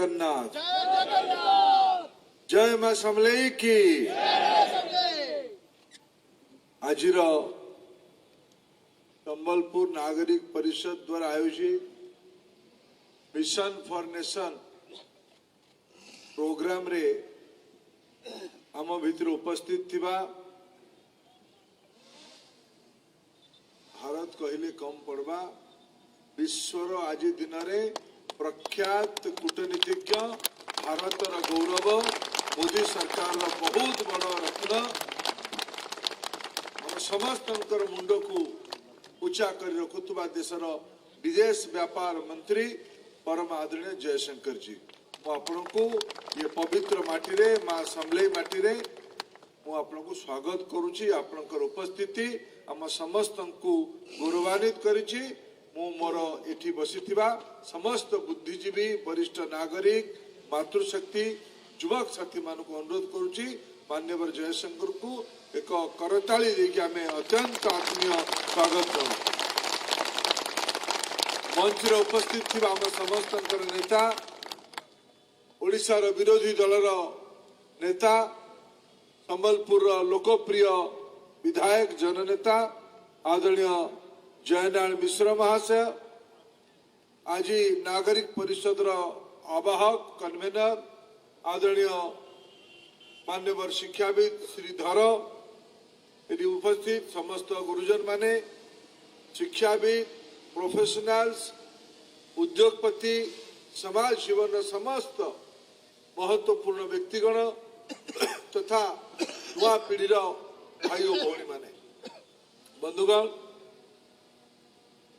जगन्नाथ जय मां समलेई की आज संबलपुर नागरिक परिषद द्वारा आयोजित मिशन फॉर नेशन प्रोग्राम रे आम भितर उपस्थित थिबा भारत कहले कम पड़वा विश्वर आज दिन में प्रख्यात कूटनीतिज्ञ भारतर गौरव मोदी सरकार बहुत बड़ रत्न हम समस्त मुंड को उच्चा कर रखुवा देशर विदेश व्यापार मंत्री परम आदरणीय जयशंकर जी को ये पवित्र माटी रे मां समलेई माटी रे को स्वागत करुची आपनकर उपस्थिति आम समस्त को गौरवान्वित करिछि मोर एठी बसिथिबा समस्त बुद्धिजीवी वरिष्ठ नागरिक मातृशक्ति युवक साथी मान को अनुरोध करुछि मान्यवर जयशंकर को एक करताली देके आमे अत्यंत आत्मीय स्वागत करूँ मंच रे उपस्थित थिबा आम समस्त नेता ओडिशार विरोधी दलर नेता संबलपुर लोकप्रिय विधायक जननेता आदरणीय जयनारायण मिश्र महाशय आज नागरिक परिषद आवाहक कन्वेनर आदरणीय मान्यवर शिक्षाविद श्रीधर ये उपस्थित समस्त गुरुजन माने शिक्षाविद प्रोफेशनल्स उद्योगपति समाज जीवन समस्त महत्वपूर्ण व्यक्तिगण तथा युवा पीढ़ीर भाई और भौणी माने बंधुगण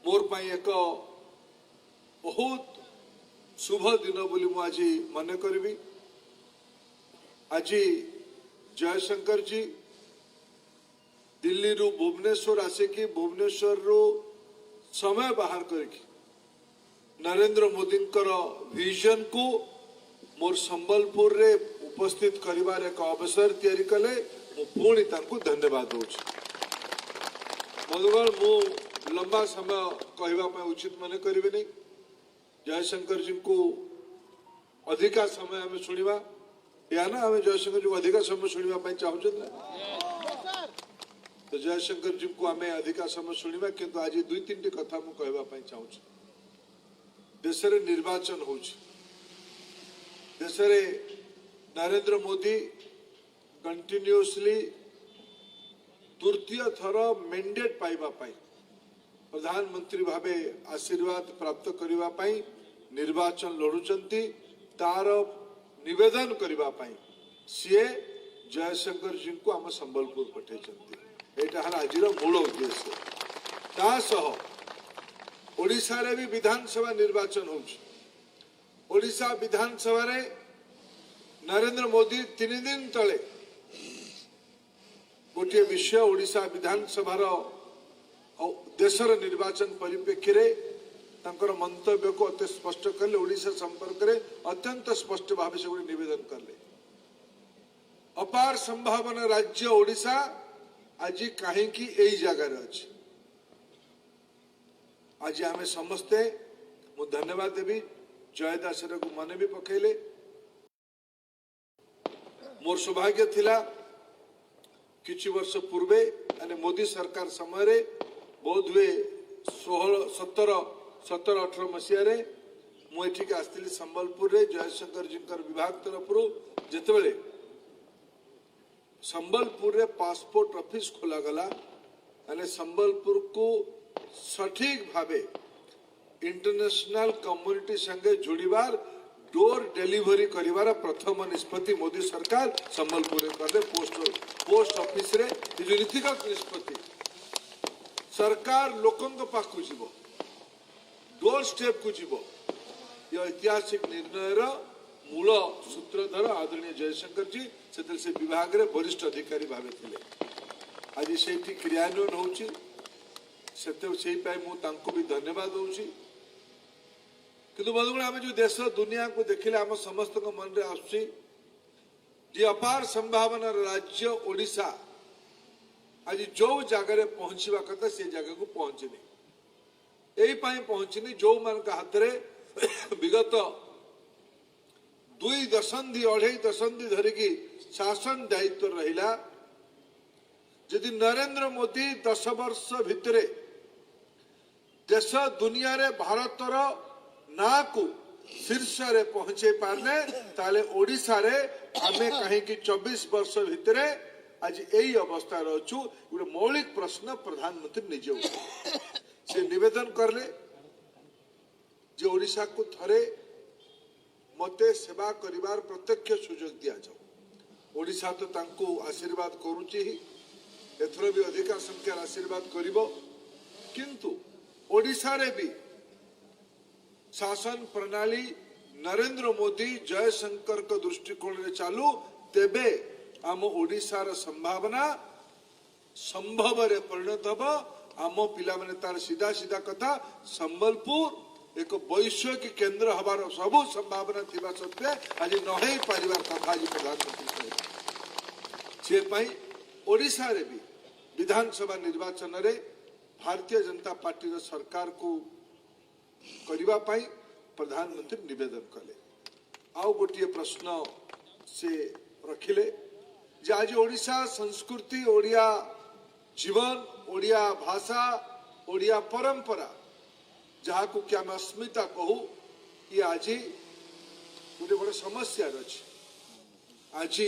मोर पाई एक बहुत शुभ दिन बोली मु आज मन करी आज जयशंकर जी दिल्ली रु भुवनेश्वर आसिकी भुवनेश्वर रु समय बाहर करके नरेंद्र मोदी विजन को मोर संबलपुर रे उपस्थित करिवार एक अवसर तैयारी कले पुणी धन्यवाद दूची बंधुगण मु लंबा समय कहवाई उचित मन करी नहीं जयशंकर जी को अधिका समय आम शुणा या ना आम जयशंकर जी को अधिका समय शुणा चाहूँ तो जयशंकर जी को आम अधिका समय शुणा किंतु आज दुई तीन कथा मुझे कहवाई चाहूँ देश में निर्वाचन हो देश में नरेंद्र मोदी कंटिन्यूअसली तृतीय थर मैंडेट पाइबा पाई प्रधानमंत्री भावे आशीर्वाद प्राप्त करने निर्वाचन लड़ुचंती तार निवेदन करने सीए जयशंकर जी को आम संबलपुर पठे यहाँ आज मूल उद्देश्य ओडिशा रे भी विधानसभा निर्वाचन होडिशा विधानसभा रे नरेंद्र मोदी 3 दिन तले गोटे विषय ओडिशा विधानसभा देशर निर्वाचन परिप्रेक्षी रे तांकर मंतव्य को अति स्पष्ट कले ओडिशा संपर्क रे अत्यंत स्पष्ट भाव से निवेदन कले अपार संभावना राज्य ओडिशा आज कहीं यही जगह अच्छी आज आम समस्ते मु धन्यवाद देवी जयदासर को मन भी पकेले मोर सौभाग्य थिला किछि वर्ष पूर्वे यानी मोदी सरकार समय रे बोध हुए 17-18 मसीह मुझे आसती संबलपुर रे जयशंकर जी विभाग तरफ जिते संबलपुर रे पासपोर्ट ऑफिस खोला गला यानी संबलपुर को सठिक भावे इंटरनेशनल कम्युनिटी संगे जोड़ीबार डोर डिलीवरी करिवार प्रथम निष्पत्ति मोदी सरकार संबलपुर करे पोस्ट ऑफिस रे जो नीतिगत निष्पत्ति सरकार लोकंक पाखु जीव डोर स्टेप को जीव ये ऐतिहासिक निर्णय मूल सूत्रधर आदरणीय जयशंकर जी से विभाग रे वरिष्ठ अधिकारी भावे थिले आज से क्रियान्वयन होची भी धन्यवाद दूसरी किंतु बंधुगण आम जो देश दुनिया को देखिले आम समस्त मन में आसुची अपार संभावना राज्य ओडिशा आज जो जगह पहुंचवा कथा से जगह को पहुंचनी यही पहुंचनी जो मान हाथ में विगत दुई दशंधि अढ़ई दशंधि धरिकी शासन दायित्व रहिला यदि नरेंद्र मोदी 10 वर्ष भितरे देश दुनिया रे भारतर ना को शीर्ष रे पहुंचे पारले ताले ओडिशा रे आमे कहीं कि 24 वर्ष भितरे आज यही अवस्था रचु गोटे मौलिक प्रश्न प्रधानमंत्री निजे से निवेदन करले जे ओडिशा को थरे मते सेवा करिवार प्रत्यक्ष सुजोग दिया जाओ। ओडिशा तो तांको आशीर्वाद करूची ही एथरो भी अधिकार संख्यार आशीर्वाद करिवो किंतु ओडिशा रे भी शासन प्रणाली नरेंद्र मोदी जयशंकर को दृष्टिकोण रे चालू तेबे आम ओडिशार संभावना संभव रे परिणत हब। आम पिला माने तार सीधा सीधा कथा संबलपुर एक वैश्विक केंद्र हबार सबु संभावना थिबा सत्वे आज नहे परिवार कथा आज प्रधानमंत्री से पई ओडिशा रे भी विधानसभा निर्वाचन रे भारतीय जनता पार्टी सरकार को करबा पई प्रधानमंत्री निवेदन कले। आउ गोटे प्रश्न से रखिले जे आज ओडिशा संस्कृति ओडिया जीवन ओडिया भाषा ओडिया परंपरा जहाँ को क्या मैं अस्मिता कहू ये आज गोटे बड़ समस्या अच्छी। आज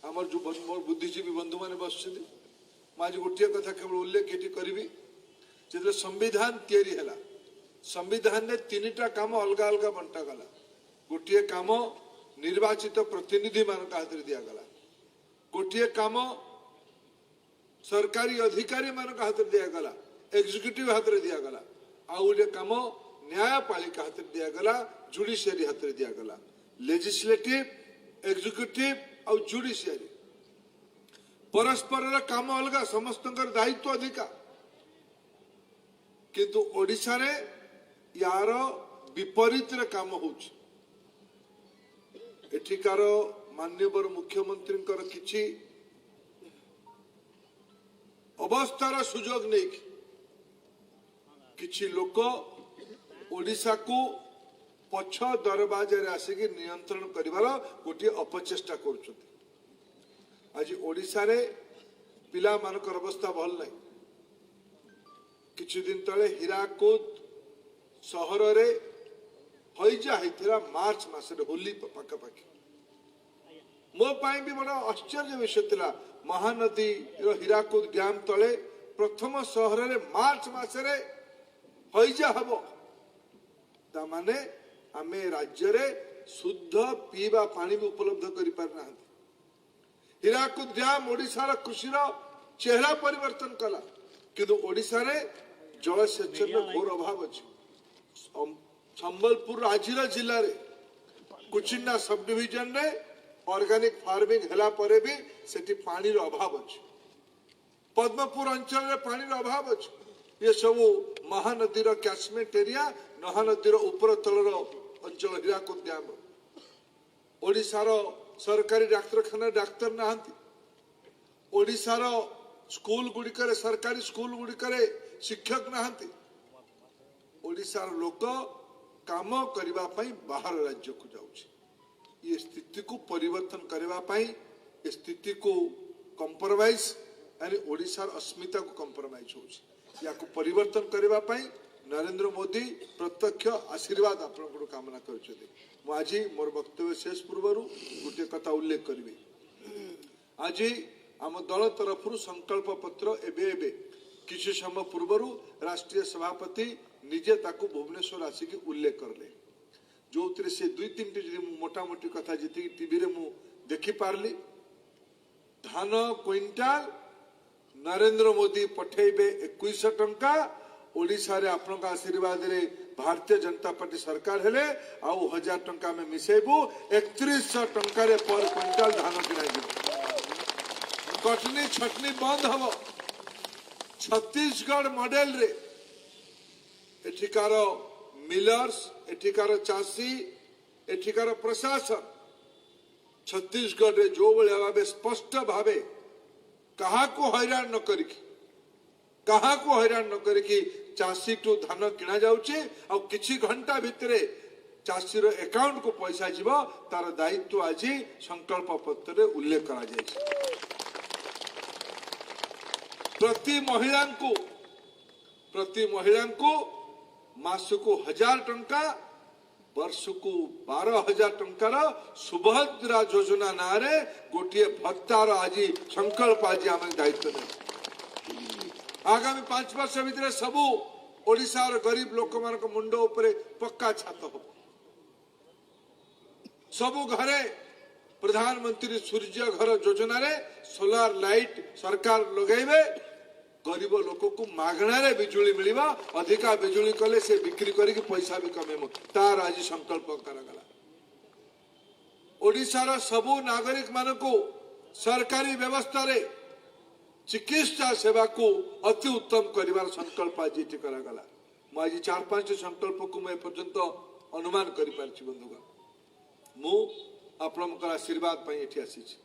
आमर जो बुद्धिजीवी बंधु मैंने बस आज गोटे कथा केवल उल्लेख ये करी जो संविधान तैयारी है संविधान ने 3टा काम अलग अलग बंटा गला। गोटे काम निर्वाचित प्रतिनिधि मान हाथ में दिगला गोटे काम सरकारी अधिकारी मान हाथ में दिगला एग्जीक्यूटिव हाथ में दिगला आउ गोटे काम न्यायपालिका हाथ में दिगला जुडिशियरी हाथ में दिगला लेजिस्लेटिव एग्जीक्यूटिव आउ जुडिशियरी परस्पर काम अलग समस्त दायित्व अधिकार किंतु ओडिशा रे यार विपरीत रे काम होउछ। एठिकार माननीय मुख्यमंत्री किछि अवस्थार सुजोग नहीं किछि लोक ओडिशा को पछ दरवाजे आसिक नियंत्रण करिवार गोटे अपचेष्टा करुछथि। आज ओडिशा रे पिला मानकर अवस्था भल नहीं। किछि दिन तले हीराकुद सहर रे हईजा होता मार्च मसरे होली पाखापाखि मो पाई भी बड़ा आश्चर्य विषय थिला। महानदी हीराकुद डैम तले प्रथम सहर रे मार्च मसरे हईजा हबो ता माने आमे राज्य रे शुद्ध पीवा पानी भी उपलब्ध करि पार ना। हीराकुद डैम ओडिशा कृषिर चेहरा परिवर्तन कला किंतु ओडिशा रे जलसेचन घोर अभाव अच्छी। संबलपुर आजिरा जिले रे कुचिंडा सब डिविजन रे ऑर्गेनिक फार्मिंग हला परे भी सेठी पानी रो अभाव अच्छी। पद्मपुर अंचल रे पानी रो अभाव अच्छी। ये सब महानदी रो कैचमेंट एरिया महानदी रो ऊपर तल रो अंचल हीराकुद डैम ओडिशा रो सरकारी डाक्तरखाना डाक्तर नाहंती। ओडिशा रो स्कूल गुड़िकरे सरकारी स्कूल गुड़िकरे शिक्षक नाहंती। ओडिशा रो लोक काम करिबा पई बाहर राज्य को जाउछि। ये स्थिति को परिवर्तन करबा पई स्थिति को कंप्रोमाइज यानी ओडिशा रो अस्मिता को कंप्रोमाइज होछि। या को परिवर्तन करबा पई नरेंद्र मोदी प्रत्यक्ष आशीर्वाद आपन कामना करछथि। मु आज मोर वक्तव्य शेष पूर्वरु गोटे कथा उल्लेख करिवे। आज आम दल तरफ संकल्प पत्र एबे किसी समय पूर्व राष्ट्रीय सभापति निजे ताकू भुवनेश्वर आसिक उल्लेख करले जो से 2-3 मोटामोटी कथा जी टीवी रे मु देखि पारली। धान क्विंटाल नरेंद्र मोदी पठेबे 2100 टंका ओडिशा रे आपन आशीर्वाद रे भारतीय जनता पार्टी सरकार हेले आउ 1000 टंका में मिसेबू 3100 टंका रे पर क्विंटाल धान किना कटनी छटनी बंद हम। छत्तीसगढ़ मॉडल रे एठिकार मिलर्स एठिकार चाषी एठिकार प्रशासन छत्तीसगढ़ रे जो भाई भाव स्पष्ट भावे कहा को हैरान न करिकी चाषी टू धान किना जाउचे आ किछि घंटा भितरे चाषीर अकाउंट को पैसा जीव तार दायित्व आज संकल्प पत्र रे उल्लेख करा जाय। प्रति महिला को मास को 1000 टंका वर्ष को 12,000 टंकार सुभद्रा योजना नारे गोटे भत्तार आज संकल्प आज आम दायित्व ने आगामी 5 वर्ष भितर सबू ओडिशार गरीब लोक मान मुंड उपरे पक्का छात हो। सबू घरे प्रधानमंत्री सूर्य घर योजना रे सोलार लाइट सरकार लगेबे। गरीब लोक को मागणारे बिजुली मिलिबा। अधिका बिजुली कले से बिक्री करके पैसा भी कमेमो तार आज संकल्प करागला। ओडिशार सबू नागरिक मान को सरकारी व्यवस्था रे चिकित्सा सेवा को अति उत्तम करिवार संकल्प आज करागला। आज 4-5 संकल्प को मैं पर्यंत अनुमान करि पारछि। बंधुगण मु आपनकर आशीर्वाद पई एठी आसी छी।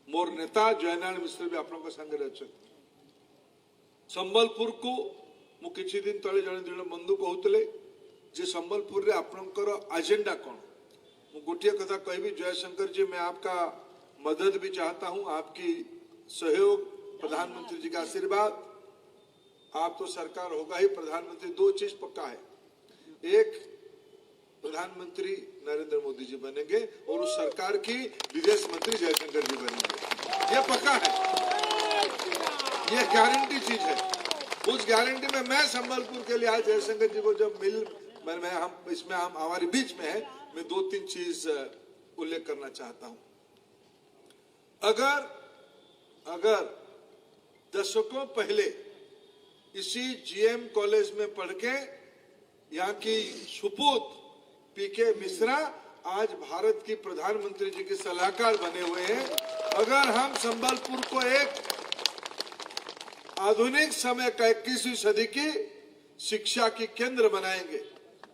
मोर नेता जयनारायण मिश्र भी आपनकर संगे अछि। संबलपुर को मु किछि दिन तले जने बंधु कहउतले जे संबलपुर रे आपनकर एजेंडा कोन। मु गोटिया कथा कहबी जयशंकर जी, मैं आपका मदद भी चाहता हूं, आपकी सहयोग, प्रधानमंत्री जी का आशीर्वाद। आप तो सरकार होगा ही प्रधानमंत्री। 2 चीज पक्का है, एक प्रधानमंत्री नरेंद्र मोदी जी बनेंगे और उस सरकार की विदेश मंत्री जयशंकर जी बनेंगे। ये पक्का है, ये गारंटी चीज है। उस गारंटी में मैं संबलपुर के लिए आज जयशंकर जी को जब हम इसमें हम हमारे बीच में है, मैं 2-3 चीज उल्लेख करना चाहता हूं। अगर दशकों पहले इसी जीएम कॉलेज में पढ़ के यहाँ की सुपूत पीके मिश्रा आज भारत की प्रधानमंत्री जी के सलाहकार बने हुए हैं। अगर हम संबलपुर को एक आधुनिक समय का 21वीं सदी की शिक्षा की केंद्र बनाएंगे,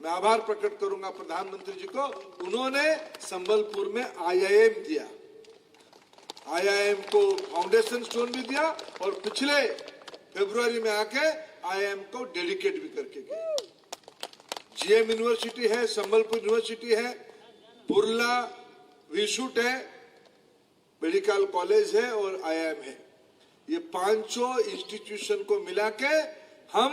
मैं आभार प्रकट करूंगा प्रधानमंत्री जी को। उन्होंने संबलपुर में आईआईएम दिया, आईआईएम को फाउंडेशन स्टोन भी दिया और पिछले फरवरी में आके आईआईएम को डेडिकेट भी करके गए। जीएम यूनिवर्सिटी है, संबलपुर यूनिवर्सिटी है, बुर्ला विशुट है, मेडिकल कॉलेज है और आईआईएम है। ये 5 इंस्टीट्यूशन को मिला के हम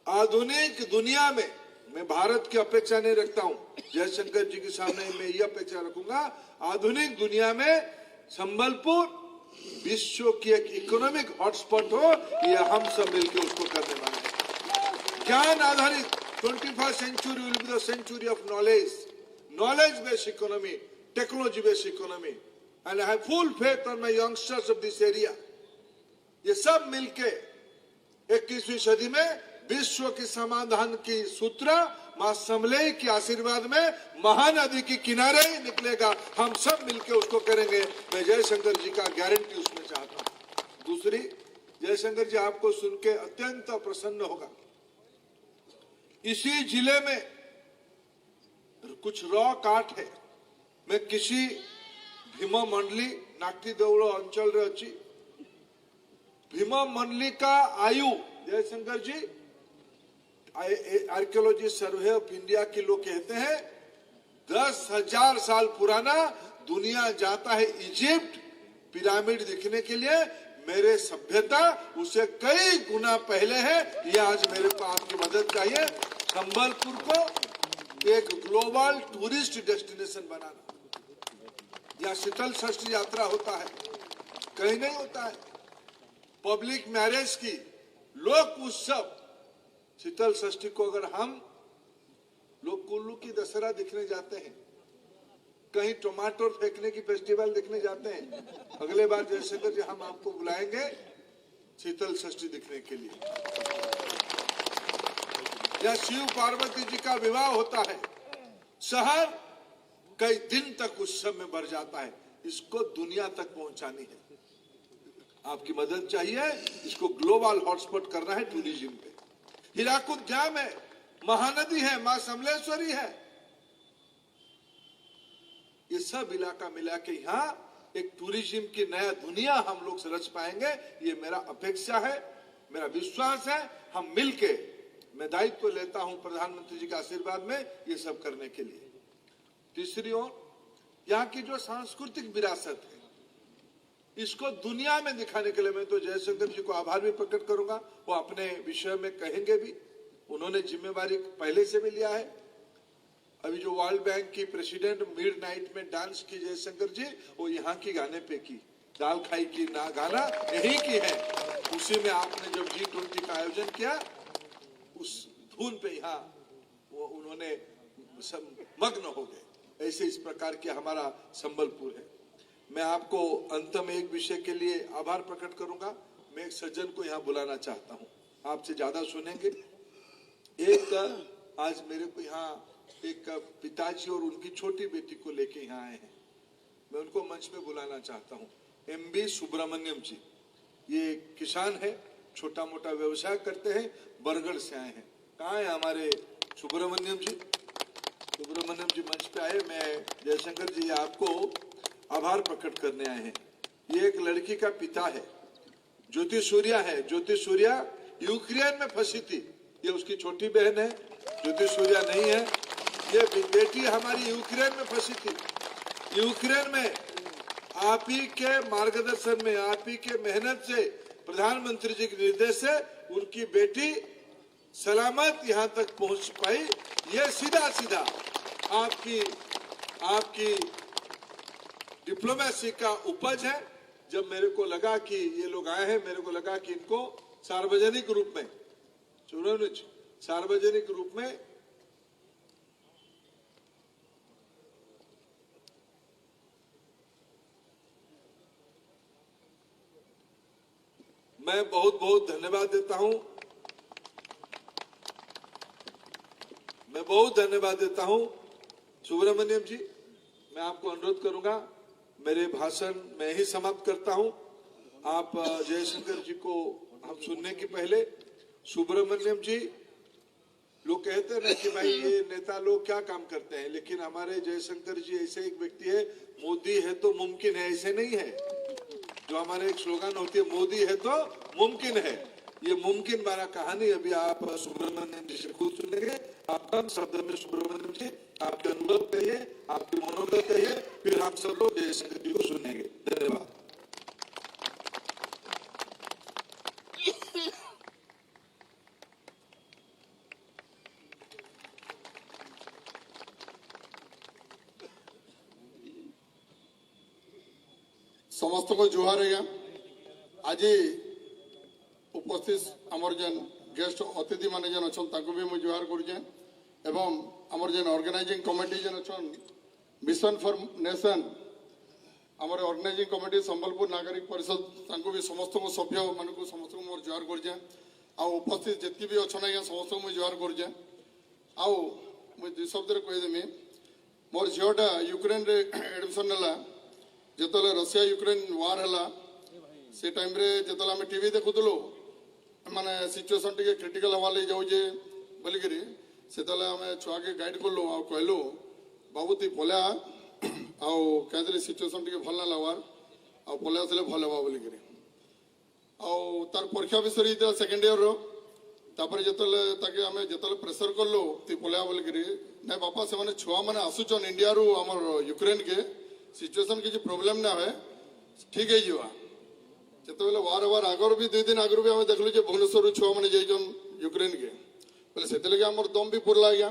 आधुनिक दुनिया में, मैं भारत की अपेक्षा नहीं रखता हूं, जयशंकर जी के सामने मैं ये अपेक्षा रखूंगा, आधुनिक दुनिया में संबलपुर विश्व की एक इकोनॉमिक हॉटस्पॉट हो। ये हम सब मिलकर उसको करने वाले हैं। ज्ञान आधारित 21st century will be the century of knowledge, knowledge-based economy, technology-based economy, and I have full faith on my youngsters of this area. ये सब मिलके 21वीं सदी में विश्व के समाधान की सूत्र मां समलेई के आशीर्वाद में महानदी के किनारे ही निकलेगा। हम सब मिलके उसको करेंगे। मैं जयशंकर जी का गारंटी उसमें चाहता हूं। दूसरी, जयशंकर जी आपको सुन के अत्यंत प्रसन्न होगा। इसी जिले में कुछ रॉ काठ है। मैं किसी भीम मंडली नाटी देउल अंचल रे अच्छी भीम मंडली का आयु, जयशंकर जी आर्कियोलॉजी सर्वे ऑफ इंडिया के लोग कहते हैं 10,000 साल पुराना। दुनिया जाता है इजिप्ट पिरामिड दिखने के लिए, मेरे सभ्यता उसे कई गुना पहले है। ये आज मेरे को आपकी मदद चाहिए संबलपुर को एक ग्लोबल टूरिस्ट डेस्टिनेशन बनाना। यहाँ शीतल षष्ठी यात्रा होता है, कहीं नहीं होता है। पब्लिक मैरिज की लोक उत्सव शीतल षष्ठी को अगर हम लोग कुल्लू की दशहरा दिखने जाते हैं, कहीं टमाटर फेंकने की फेस्टिवल देखने जाते हैं, अगले बार जयशंकर जी हम आपको बुलाएंगे शीतल षष्ठी दिखने के लिए। या शिव पार्वती जी का विवाह होता है, शहर कई दिन तक उत्सव में भर जाता है। इसको दुनिया तक पहुंचानी है, आपकी मदद चाहिए। इसको ग्लोबल हॉटस्पॉट करना है टूरिज्म पे। हीराकुद डैम है, महानदी है, मां समलेश्वरी है। ये सब इलाका मिला के यहाँ एक टूरिज्म की नया दुनिया हम लोग रच पाएंगे। ये मेरा अपेक्षा है, मेरा विश्वास है। हम मिलके, मैं दायित्व लेता हूं प्रधानमंत्री जी के आशीर्वाद में ये सब करने के लिए। तीसरी ओर यहाँ की जो सांस्कृतिक विरासत है, इसको दुनिया में दिखाने के लिए मैं तो जयशंकर जी को आभार भी प्रकट करूंगा। वो अपने विषय में कहेंगे भी, उन्होंने जिम्मेवारी पहले से भी लिया है। अभी जो वर्ल्ड बैंक की प्रेसिडेंट मिडनाइट में डांस की जयशंकर जी, वो यहाँ की गाने पे की, दाल खाई की ना गाना यही की है। उसी में आपने जब G20 का आयोजन किया, उस धुन पे यहाँ वो उन्होंने मग्न हो गए। ऐसे इस प्रकार के हमारा संबलपुर है। मैं आपको अंत में एक विषय के लिए आभार प्रकट करूंगा। मैं एक सज्जन को यहाँ बुलाना चाहता हूँ, आपसे ज्यादा सुनेंगे। एक आज मेरे को यहाँ एक पिताजी और उनकी छोटी बेटी को लेके यहाँ आए हैं। मैं उनको मंच पे बुलाना चाहता हूँ। MB सुब्रमण्यम जी, ये किसान है, छोटा मोटा व्यवसाय करते हैं, बरगढ़ से आए हैं। कहाँ है हमारे सुब्रमण्यम जी? सुब्रमण्यम जी मंच पे आए। मैं जयशंकर जी आपको आभार प्रकट करने आए हैं। ये एक लड़की का पिता है, ज्योति सूर्या है। ज्योति सूर्या यूक्रेन में फंसी थी, ये उसकी छोटी बहन है। ज्योति सूर्या नहीं है, ये बेटी हमारी यूक्रेन में फंसी थी। यूक्रेन में आप ही के मार्गदर्शन में, आप ही के मेहनत से, प्रधानमंत्री जी के निर्देश से उनकी बेटी सलामत यहाँ तक पहुंच पाई। ये सीधा सीधा आपकी डिप्लोमेसी का उपज है। जब मेरे को लगा कि ये लोग आए हैं, मेरे को लगा कि इनको सार्वजनिक रूप में, सार्वजनिक रूप में मैं बहुत बहुत धन्यवाद देता हूं। मैं बहुत धन्यवाद देता हूं सुब्रमण्यम जी। मैं आपको अनुरोध करूंगा, मेरे भाषण मैं ही समाप्त करता हूं। आप जयशंकर जी को हम सुनने के पहले, सुब्रमण्यम जी, लोग कहते हैं ना कि भाई ये नेता लोग क्या काम करते हैं, लेकिन हमारे जयशंकर जी ऐसे एक व्यक्ति है, मोदी है तो मुमकिन है, ऐसे नहीं है। जो हमारे एक स्लोगन होती है, मोदी है तो मुमकिन है, ये मुमकिन वाला कहानी अभी आप सुब्रमण्यम जी से खुद सुनेंगे। आप कम शब्द में सुब्रमण्यम जी आपके अनुभव कहिए, आपके मनोगत कहिए, फिर हम सब लोग जयशंकर जी को सुनेंगे। धन्यवाद। समस्त को जुहार है। आज उपस्थित आमर जेन गेस्ट अतिथि माने जेन अच्छन ताको भी मुझे जुहार करुचे एवं आमर जेन ऑर्गेनाइजिंग कमिटी जेन अच्छन मिशन फॉर नेशन आमर ऑर्गेनाइजिंग कमिटी संबलपुर नागरिक परिषद ताको भी समस्त को सभ्य मान को समस्त को मोर जुहार करुचे। आ उपस्थित जितकी भी अच्छन आज्ञा समस्त को मुझे जुहार करुचे। आउ मुझे दुई शब्द कही देमी, मोर झीटा यूक्रेन रे एडमिशन नेला जिते रशिया यूक्रेन वार है से टाइम रे जिते आम टीवी देखुलु माने सिचुएशन टी क्रिटिकल हवा लगे जाऊे बोलिकी से आम छुआ के गाइड कलु आ कहलु बाबू तु पलैया आई सिचुएशन टी भल ना लगवार आ पलैया आसले भल हवा बोलिकी तार परीक्षा विषय सेकेंड इयर रोपर जो आम जो प्रेसर कलु तु पलैया बोलिकी ना बापा से छुआ मैंने आसुचन इंडिया रू आमर यूक्रेन के सिचुएशन किसी प्रोब्लेम ना है, ठीक है जीवा जो वार वार आगर भी 2 दिन आगर भी आम देखलु भुवनेश्वर छुआ मैंने जाइछन यूक्रेन के बोले से आमर दम भी पुरला आज्ञा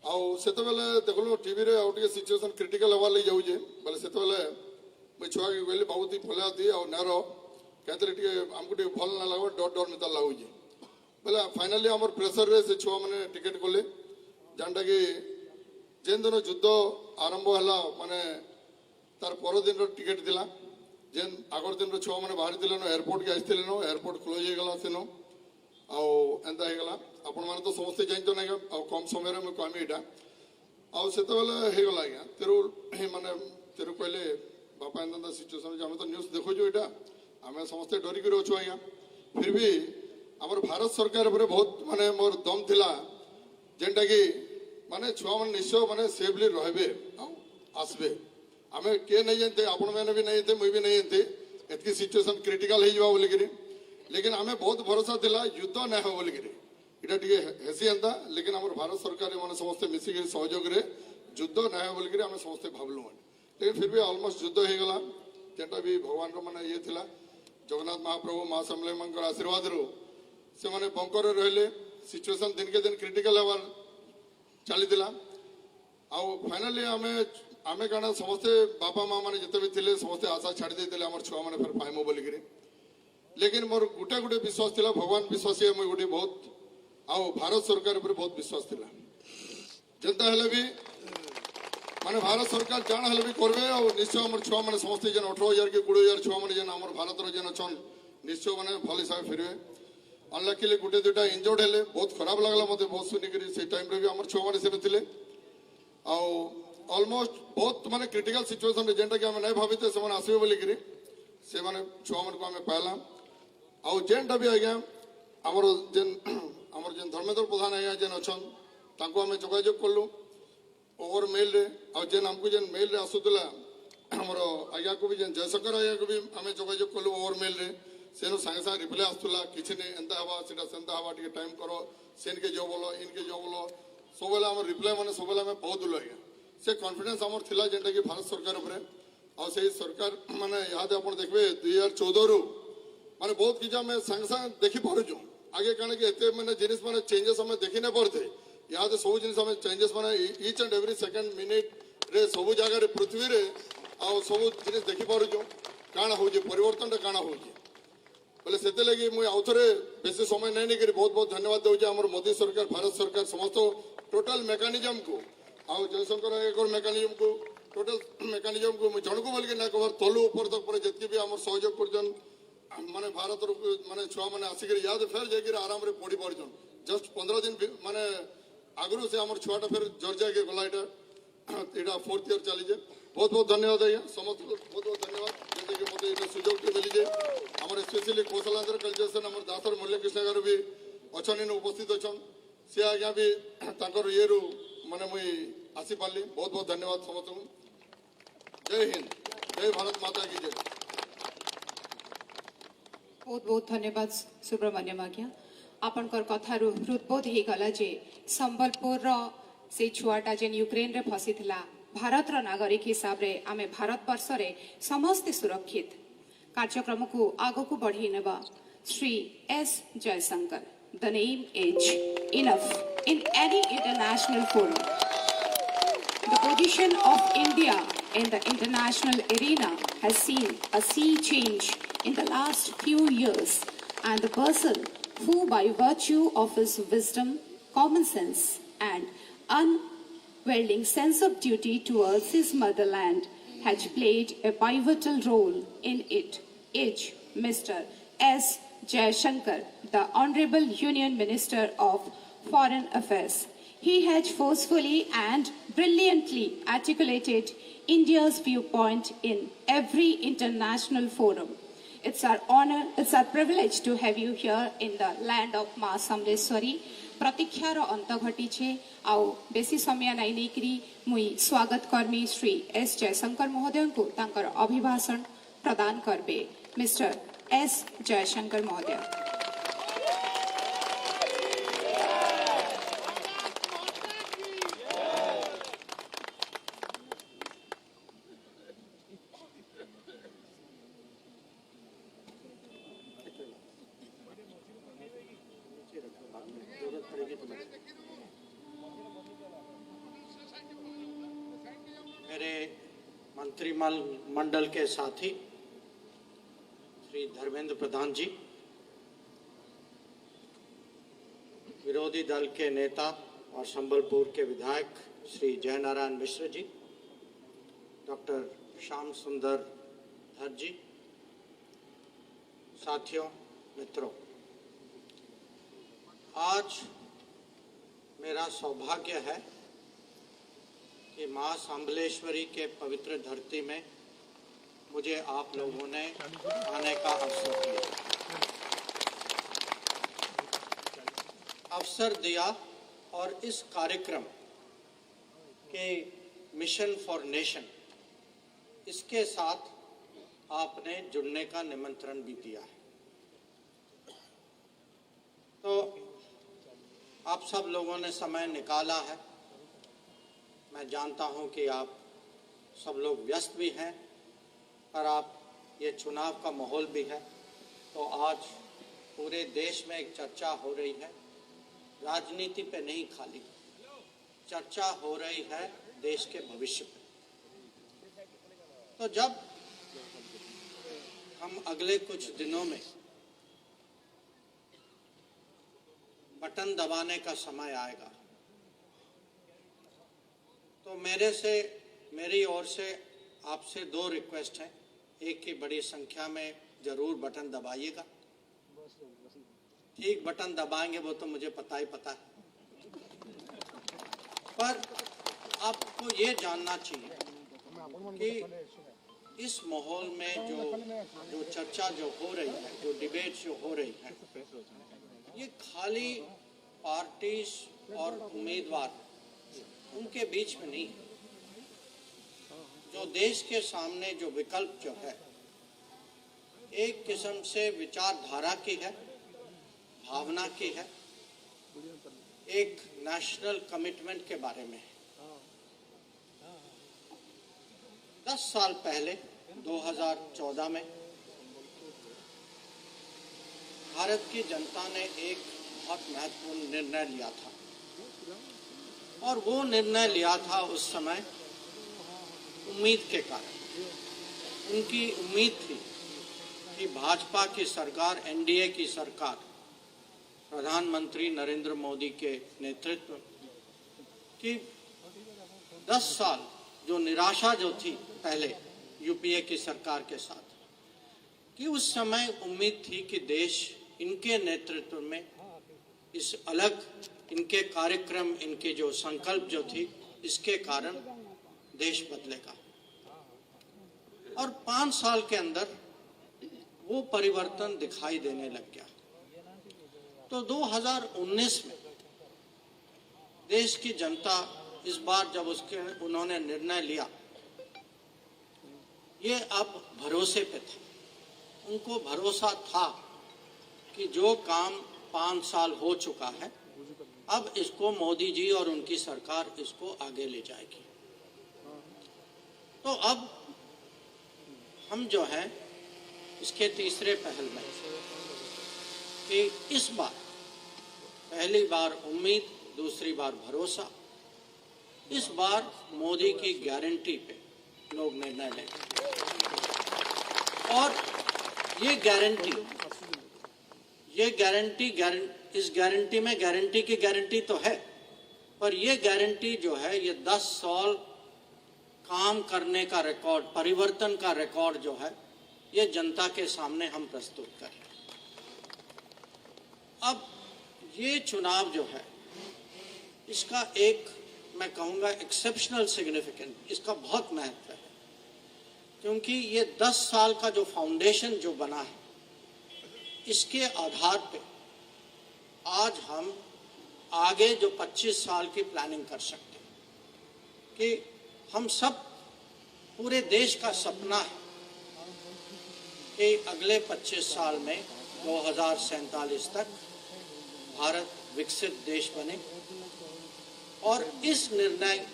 आते देखलु टीवी रे आउटे सिचुएशन क्रिटिकल हवा लगे जाऊे बोले से मुझे छुआ के कहली बाबू तु पलैया दी आ नार कहते आमको टे भल ना लगे डर डर मिता लगुचे बोले फाइनाली आमर प्रेसर रे से छुआ मैंने टिकेट कले जानटा कि जेन दिन युद्ध आरंभ है माने तार पर दिन टिकेट थिला जेन आगर दिन छुआ मैंने बाहरी थे एयरपोर्ट के आसते एयरपोर्ट क्लोज होगा सेन आंता होगा आपण मैंने तो समस्ते जानते ना कम समय मुझे कहमी यहाँ आते होगा आज्ञा तेरु माने तेरु कहले बापा एंता सिचुएसन आम तो न्यूज देखु यहाँ आम समस्ते डरिक अच्छु आज्ञा फिर भी आम भारत सरकार बहुत माने मोर दम थिला जेनटा कि माने छुआ मैंने निश्चय माने सेफली रहे आसबे आम किए नहीं जानते आपण मैंने भी नहीं जानते मुझे भी नहीं जानते एतकी सिचुएशन क्रिटिकल हो बोलिकी लेकिन आम बहुत भरोसा थिला युद्ध ना हो बोलिकी इटा टे हेसी एंता लेकिन आम भारत सरकार मैंने समस्ते मिसिक सहयोग युद्ध ना बोल समस्ते भावलु लेकिन फिर भी ऑलमोस्ट युद्ध हो गला जेटा भी भगवान माने ये थिला जगन्नाथ महाप्रभु माँ समलेई आशीर्वाद रू से माने बंकर रहिले सिचुएशन दिन के दिन क्रिटिकल हवार चली फाइनाली आमे आमे काना समस्ते बापा माँ माने जिते भी थिले समस्ते आशा छाड़ी देते आम छुआ मैंने फिर पाइमु बोलिकी लेकिन मोर गुटे गुटे विश्वास थिला भगवान विश्वासी मुझे गोटे बहुत आओ भारत सरकार ऊपर बहुत विश्वास थिला जनता हेले भी माने भारत सरकार जान हेले भी करबे और निश्चय हमर छुआ माने समस्ते जन 18,000 के 20,000 छुआ माने जन हमर भारत रो जन छन निश्चय माने भल हिसाब फिरबे अनलकीली गुटे दुटा इंजर्ड हेले बहुत खराब लागला मते बहुत सुनी करी से टाइम रे भी हमर छुआ माने से थिले आ ऑलमोस्ट बहुत माने क्रिटिकल सिचुएशन रे जेंटा कि हम नै भाबिते से माने आसीबे बोली करी से माने छुआ मन को हमें पाला आ जेंटा भी आज्ञा हमर जेन धर्मेंद्र प्रधान आज्ञा जेन अछन तांको हमें जोगाजोग कलु ओवर मेल रे आ जेन हमको जेन मेल रे आसुतला हमर आज्ञा को भी जेन जयशंकर आज्ञा को भी हमें जोगाजोग कलु ओवर मेल रे सेनु संगे संगे रिप्लाई आसुतला किछि ने एंता हवा सेटा सेंता हवा टिके टाइम करो सेन के जो बोलो इनके जो बोलो सबेला हमर रिप्लाई माने सबेला में बहुत दुलो आज्ञा से कॉन्फिडेंस हमर थिला जेंटा कि भारत सरकार ऊपर आ से सरकार माने याद अपन देखबे 2014 रु माने बहुत किजा में संग संग देखि पारुछु आगे काने कि एते माने जिनिस माने चेंजेस हमें देखि न पड़ते याद सब जिनिस हमें चेंजेस माने each and every second minute रे सब जगह रे पृथ्वी रे आ सब जिनिस देखि पारुछु काना होजे परिवर्तन काना होजे बोले सेते लगी मुई आउथरे बेसी समय नहीं करी बहुत बहुत धन्यवाद दउजे हमर मोदी सरकार भारत सरकार समस्त टोटल मेकानिज्म को आ जयशंकर एक मेकानिज्म को टोटल मेकानिज्म को जनको बोल के ना कवर तलु ऊपर तक पर जति भी हमर सहयोग करजन माने भारत माने छुआ माने आसिक याद फेर जाकर आराम रे पड़ी पड़जन जस्ट 15 दिन माने आगु से हमर छुआटा फिर जर जाके गला एटा 4th ईयर चली जे बहुत बहुत धन्यवाद आज्ञा समस्त बहुत बहुत धन्यवाद जैसे कि मते एटा सुयोग के मिली जे हमर स्पेशली कौशलांतर कल्चर हमर दासर मूल्य कृष्ण गारू भी अछन इन उपस्थित अछन से आज्ञा भी ताकर ये रु माने मुई आसी पाली बहुत बहुत धन्यवाद समस्त जय हिंद जय भारत माता की जय बहुत बहुत धन्यवाद सुब्रमण्यम आज्ञा आपनकर कथारु हृदबोध हे गला जे संबलपुर रो से छुआटा जेन यूक्रेन रे फसी थिला भारत रो नागरिक हिसाब रे आमे भारत वर्ष रे समस्त सुरक्षित कार्यक्रम को आगो को बढ़ी नेबा Shri S Jaishankar the name is enough in any international forum The position of India in the international arena has seen a sea change in the last few years, and the person who, by virtue of his wisdom, common sense, and unwavering sense of duty towards his motherland, has played a pivotal role in it, is Mr. S. Jayashankar, the Honorable Union Minister of Foreign Affairs. He has forcefully and brilliantly articulated India's viewpoint in every international forum. It's our honor, it's our privilege to have you here in the land of Ma Samleswari. प्रतीक्षार अंत घटी छे आउ बेसी समय नहीं नेकरी मुई स्वागत कर्मी श्री एस जयशंकर महोदय को तांकर अभिभाषण प्रदान करबे मिस्टर एस जयशंकर महोदय। मेरे मंत्रिमंडल के साथी श्री धर्मेंद्र प्रधान जी, विरोधी दल के नेता और संबलपुर के विधायक श्री जयनारायण मिश्र जी, डॉक्टर श्याम सुंदर धर जी, साथियों, मित्रों, आज मेरा सौभाग्य है कि माँ सांबलेश्वरी के पवित्र धरती में मुझे आप लोगों ने आने का अवसर दिया और इस कार्यक्रम के मिशन फॉर नेशन इसके साथ आपने जुड़ने का निमंत्रण भी दिया है। तो आप सब लोगों ने समय निकाला है। मैं जानता हूं कि आप सब लोग व्यस्त भी हैं, पर आप ये चुनाव का माहौल भी है, तो आज पूरे देश में एक चर्चा हो रही है, राजनीति पे नहीं, खाली चर्चा हो रही है देश के भविष्य पे। तो जब हम अगले कुछ दिनों में बटन दबाने का समय आएगा, तो मेरी ओर से आपसे 2 रिक्वेस्ट हैं। एक की बड़ी संख्या में जरूर बटन दबाइएगा। ठीक बटन दबाएंगे वो तो मुझे पता है, पर आपको ये जानना चाहिए कि इस माहौल में जो चर्चा जो हो रही है, जो डिबेट जो हो रही है, ये खाली पार्टीज और उम्मीदवार उनके बीच में नहीं है। जो देश के सामने जो विकल्प जो है, एक किस्म से विचारधारा की है, भावना की है, एक नेशनल कमिटमेंट के बारे में है। 10 साल पहले 2014 में भारत की जनता ने एक बहुत महत्वपूर्ण निर्णय लिया था, और वो निर्णय लिया था उस समय उम्मीद के कारण। उनकी उम्मीद थी कि भाजपा की सरकार, एनडीए की सरकार, प्रधानमंत्री नरेंद्र मोदी के नेतृत्व की 10 साल जो निराशा जो थी पहले यूपीए की सरकार के साथ, कि उस समय उम्मीद थी कि देश इनके नेतृत्व में इस अलग इनके कार्यक्रम, इनके जो संकल्प जो थी, इसके कारण देश बदलेगा। और 5 साल के अंदर वो परिवर्तन दिखाई देने लग गया। तो 2019 में देश की जनता इस बार जब उन्होंने निर्णय लिया, ये अब भरोसे पे थे। उनको भरोसा था कि जो काम 5 साल हो चुका है, अब इसको मोदी जी और उनकी सरकार इसको आगे ले जाएगी। तो अब हम जो है इसके तीसरे पहल में कि इस बार पहली बार उम्मीद, दूसरी बार भरोसा, इस बार मोदी की गारंटी पे लोग निर्णय लेंगे। और ये गारंटी इस गारंटी में गारंटी की गारंटी तो है, पर ये गारंटी जो है, ये 10 साल काम करने का रिकॉर्ड, परिवर्तन का रिकॉर्ड जो है, ये जनता के सामने हम प्रस्तुत करें। अब ये चुनाव जो है, इसका एक मैं कहूँगा एक्सेप्शनल सिग्निफिकेंस, इसका बहुत महत्व है, क्योंकि ये 10 साल का जो फाउंडेशन जो बना है, इसके आधार पे आज हम आगे जो 25 साल की प्लानिंग कर सकते हैं। कि हम सब, पूरे देश का सपना है कि अगले 25 साल में 2047 तक भारत विकसित देश बने। और इस निर्णय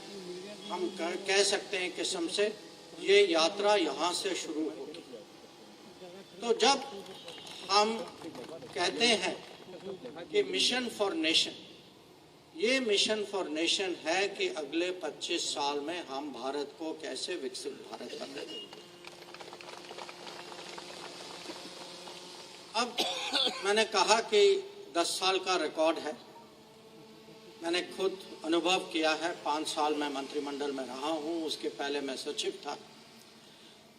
हम कह सकते हैं किस्म से ये यात्रा यहाँ से शुरू होगी। तो जब हम कहते हैं कि मिशन फॉर नेशन, ये मिशन फॉर नेशन है कि अगले 25 साल में हम भारत को कैसे विकसित भारत बनाएं। अब मैंने कहा कि 10 साल का रिकॉर्ड है, मैंने खुद अनुभव किया है। 5 साल मैं मंत्रिमंडल में रहा हूँ, उसके पहले मैं सचिव था।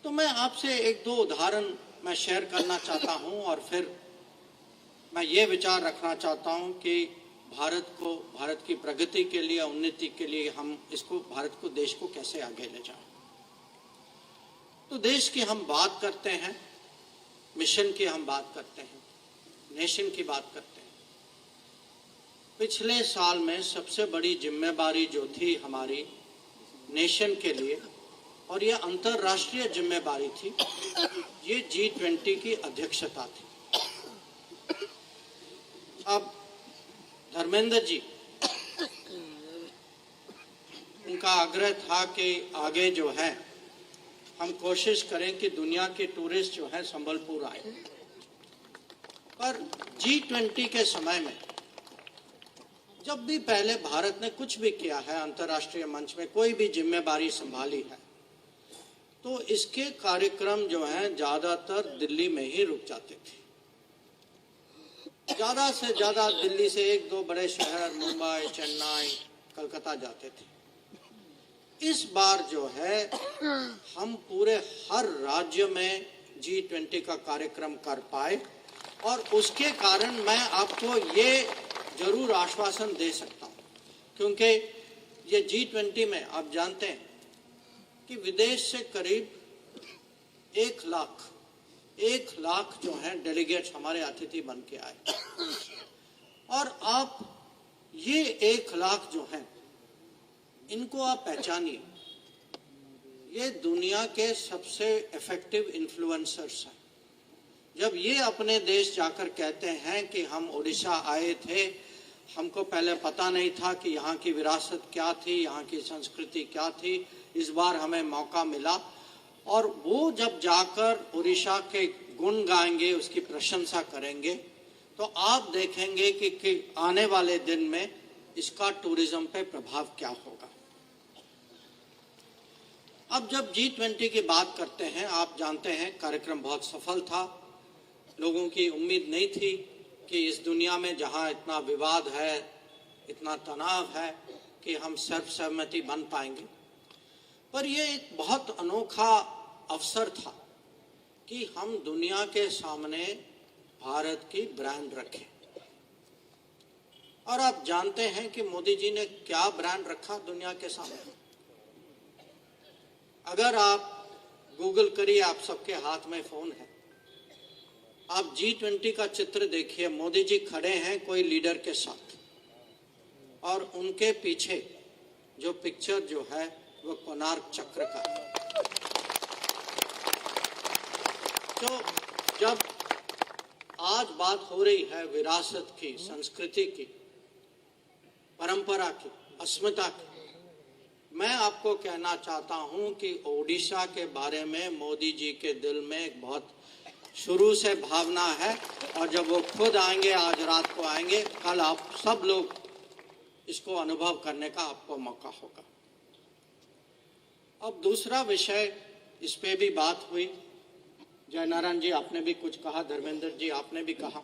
तो मैं आपसे 1-2 उदाहरण मैं शेयर करना चाहता हूँ, और फिर मैं ये विचार रखना चाहता हूँ कि भारत की प्रगति के लिए, उन्नति के लिए हम इसको, भारत को, देश को कैसे आगे ले जाएं। तो देश की हम बात करते हैं, मिशन की हम बात करते हैं, नेशन की बात करते हैं। पिछले साल में सबसे बड़ी जिम्मेदारी जो थी हमारी नेशन के लिए, और ये अंतर्राष्ट्रीय जिम्मेदारी थी, ये G20 की अध्यक्षता थी। अब धर्मेंद्र जी उनका आग्रह था कि आगे जो है हम कोशिश करें कि दुनिया के टूरिस्ट जो है संबलपुर आए। पर G20 के समय में जब भी पहले भारत ने कुछ भी किया है, अंतर्राष्ट्रीय मंच में कोई भी जिम्मेदारी संभाली है, तो इसके कार्यक्रम जो हैं ज्यादातर दिल्ली में ही रुक जाते थे। ज्यादा से ज्यादा दिल्ली से 1-2 बड़े शहर मुंबई, चेन्नई, कलकत्ता जाते थे। इस बार जो है हम पूरे हर राज्य में G20 का कार्यक्रम कर पाए, और उसके कारण मैं आपको ये जरूर आश्वासन दे सकता हूँ, क्योंकि ये G20 में आप जानते हैं कि विदेश से करीब 1 लाख जो हैं डेलीगेट्स हमारे अतिथि बन के आए। और आप ये 1 लाख जो हैं इनको आप पहचानिए, ये दुनिया के सबसे इफेक्टिव इन्फ्लुएंसर्स हैं। जब ये अपने देश जाकर कहते हैं कि हम उड़ीसा आए थे, हमको पहले पता नहीं था कि यहाँ की विरासत क्या थी, यहाँ की संस्कृति क्या थी, इस बार हमें मौका मिला, और वो जब जाकर उड़ीसा के गुण गाएंगे, उसकी प्रशंसा करेंगे, तो आप देखेंगे कि आने वाले दिन में इसका टूरिज्म पे प्रभाव क्या होगा। अब जब G20 की बात करते हैं, आप जानते हैं कार्यक्रम बहुत सफल था। लोगों की उम्मीद नहीं थी कि इस दुनिया में जहां इतना विवाद है, इतना तनाव है, कि हम सर्वसहमति बन पाएंगे। पर यह एक बहुत अनोखा अवसर था कि हम दुनिया के सामने भारत की ब्रांड रखें। और आप जानते हैं कि मोदी जी ने क्या ब्रांड रखा दुनिया के सामने। अगर आप गूगल करिए, आप सबके हाथ में फोन है, आप G20 का चित्र देखिए, मोदी जी खड़े हैं कोई लीडर के साथ, और उनके पीछे जो पिक्चर जो है वो कोणार्क चक्र का है। तो जब आज बात हो रही है विरासत की, संस्कृति की, परंपरा की, अस्मिता की, मैं आपको कहना चाहता हूं कि ओडिशा के बारे में मोदी जी के दिल में एक बहुत शुरू से भावना है, और जब वो खुद आएंगे, आज रात को आएंगे, कल आप सब लोग इसको अनुभव करने का आपको मौका होगा। अब दूसरा विषय, इस पे भी बात हुई, जयनारायण जी आपने भी कुछ कहा, धर्मेंद्र जी आपने भी कहा,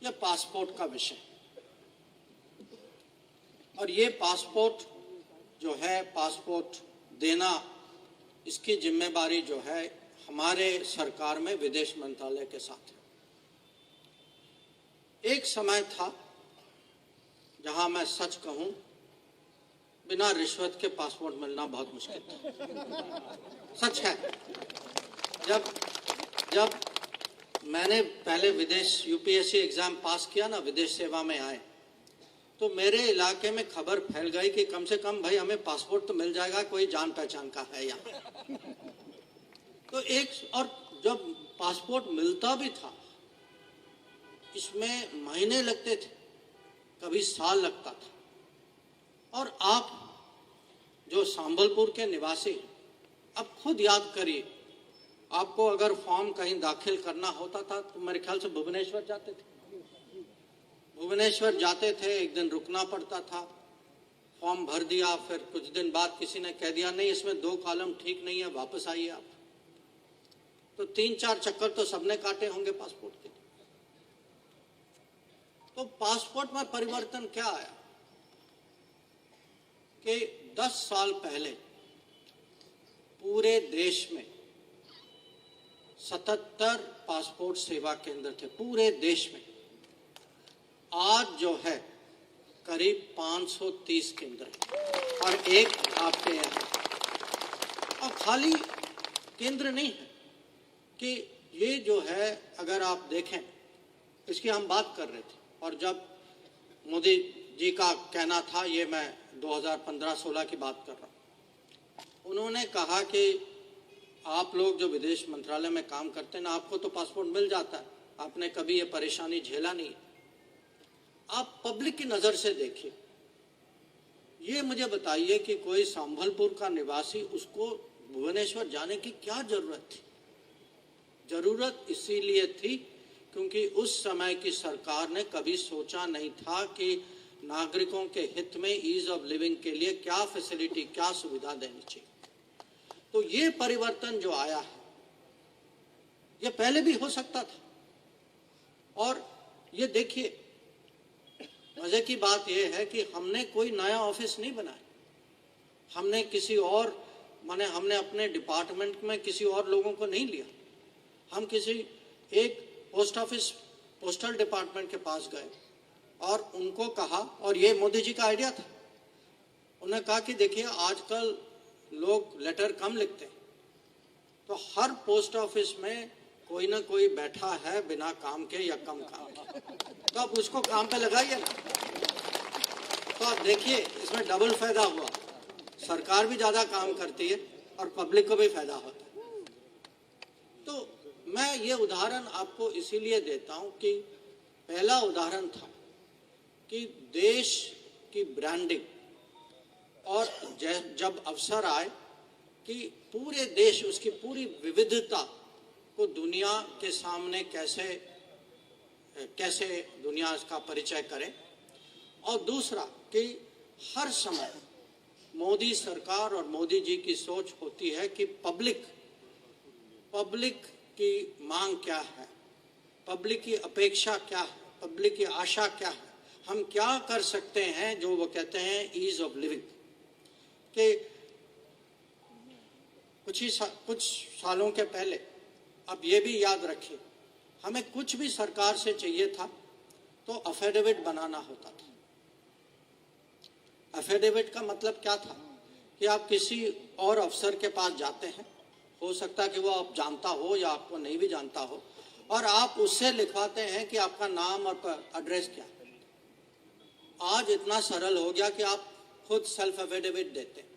यह पासपोर्ट का विषय। और ये पासपोर्ट जो है, पासपोर्ट देना, इसकी जिम्मेदारी जो है हमारे सरकार में विदेश मंत्रालय के साथ है। एक समय था जहां मैं सच कहूं, बिना रिश्वत के पासपोर्ट मिलना बहुत मुश्किल था। सच है। जब मैंने पहले विदेश UPSC एग्जाम पास किया ना, विदेश सेवा में आए, तो मेरे इलाके में खबर फैल गई कि कम से कम भाई हमें पासपोर्ट तो मिल जाएगा, कोई जान पहचान का है यहाँ। तो और जब पासपोर्ट मिलता भी था, इसमें महीने लगते थे, कभी साल लगता था। और आप जो संबलपुर के निवासी हैं, अब खुद याद करिए, आपको अगर फॉर्म कहीं दाखिल करना होता था तो मेरे ख्याल से भुवनेश्वर जाते थे। भुवनेश्वर जाते थे, एक दिन रुकना पड़ता था, फॉर्म भर दिया, फिर कुछ दिन बाद किसी ने कह दिया नहीं इसमें 2 कॉलम ठीक नहीं है, वापस आइए आप। तो 3-4 चक्कर तो सबने काटे होंगे पासपोर्ट के। तो पासपोर्ट में परिवर्तन क्या आया कि 10 साल पहले पूरे देश में 77 पासपोर्ट सेवा केंद्र थे, पूरे देश में। आज जो है करीब 530 केंद्र है, और एक आपके यहाँ। और खाली केंद्र नहीं है कि ये जो है, अगर आप देखें, इसकी हम बात कर रहे थे, और जब मोदी जी का कहना था, ये मैं 2015-16 की बात कर रहा हूँ, उन्होंने कहा कि आप लोग जो विदेश मंत्रालय में काम करते हैं ना, आपको तो पासपोर्ट मिल जाता है, आपने कभी ये परेशानी झेला नहीं। आप पब्लिक की नजर से देखिए, ये मुझे बताइए कि कोई संबलपुर का निवासी, उसको भुवनेश्वर जाने की क्या जरूरत थी? जरूरत इसीलिए थी क्योंकि उस समय की सरकार ने कभी सोचा नहीं था कि नागरिकों के हित में ईज ऑफ लिविंग के लिए क्या फैसिलिटी, क्या सुविधा देनी चाहिए। तो ये परिवर्तन जो आया है, ये पहले भी हो सकता था। और ये देखिए, मजे की बात यह है कि हमने कोई नया ऑफिस नहीं बनाया, हमने किसी और हमने अपने डिपार्टमेंट में किसी और लोगों को नहीं लिया। हम किसी एक पोस्ट ऑफिस, पोस्टल डिपार्टमेंट के पास गए और उनको कहा, और ये मोदी जी का आइडिया था, उन्होंने कहा कि देखिए आजकल लोग लेटर कम लिखते हैं, तो हर पोस्ट ऑफिस में कोई ना कोई बैठा है बिना काम के या कम काम के, तो आप उसको काम पे लगाइए ना। तो आप देखिए इसमें डबल फायदा हुआ, सरकार भी ज्यादा काम करती है और पब्लिक को भी फायदा होता है। तो मैं ये उदाहरण आपको इसीलिए देता हूं कि पहला उदाहरण था कि देश की ब्रांडिंग, और जब अवसर आए कि पूरे देश, उसकी पूरी विविधता को दुनिया के सामने कैसे दुनिया इसका परिचय करे। और दूसरा कि हर समय मोदी सरकार और मोदी जी की सोच होती है कि पब्लिक की मांग क्या है, पब्लिक की अपेक्षा क्या है, पब्लिक की आशा क्या है, हम क्या कर सकते हैं, जो वो कहते हैं ईज ऑफ लिविंग। कि कुछ सालों के पहले, अब ये भी याद रखिए, हमें कुछ भी सरकार से चाहिए था तो अफिडेविट बनाना होता था। अफिडेविट का मतलब क्या था कि आप किसी और अफसर के पास जाते हैं, हो सकता है कि वो आप जानता हो या आपको नहीं भी जानता हो, और आप उससे लिखवाते हैं कि आपका नाम और एड्रेस क्या है। आज इतना सरल हो गया कि आप खुद सेल्फ एफिडेविट देते हैं।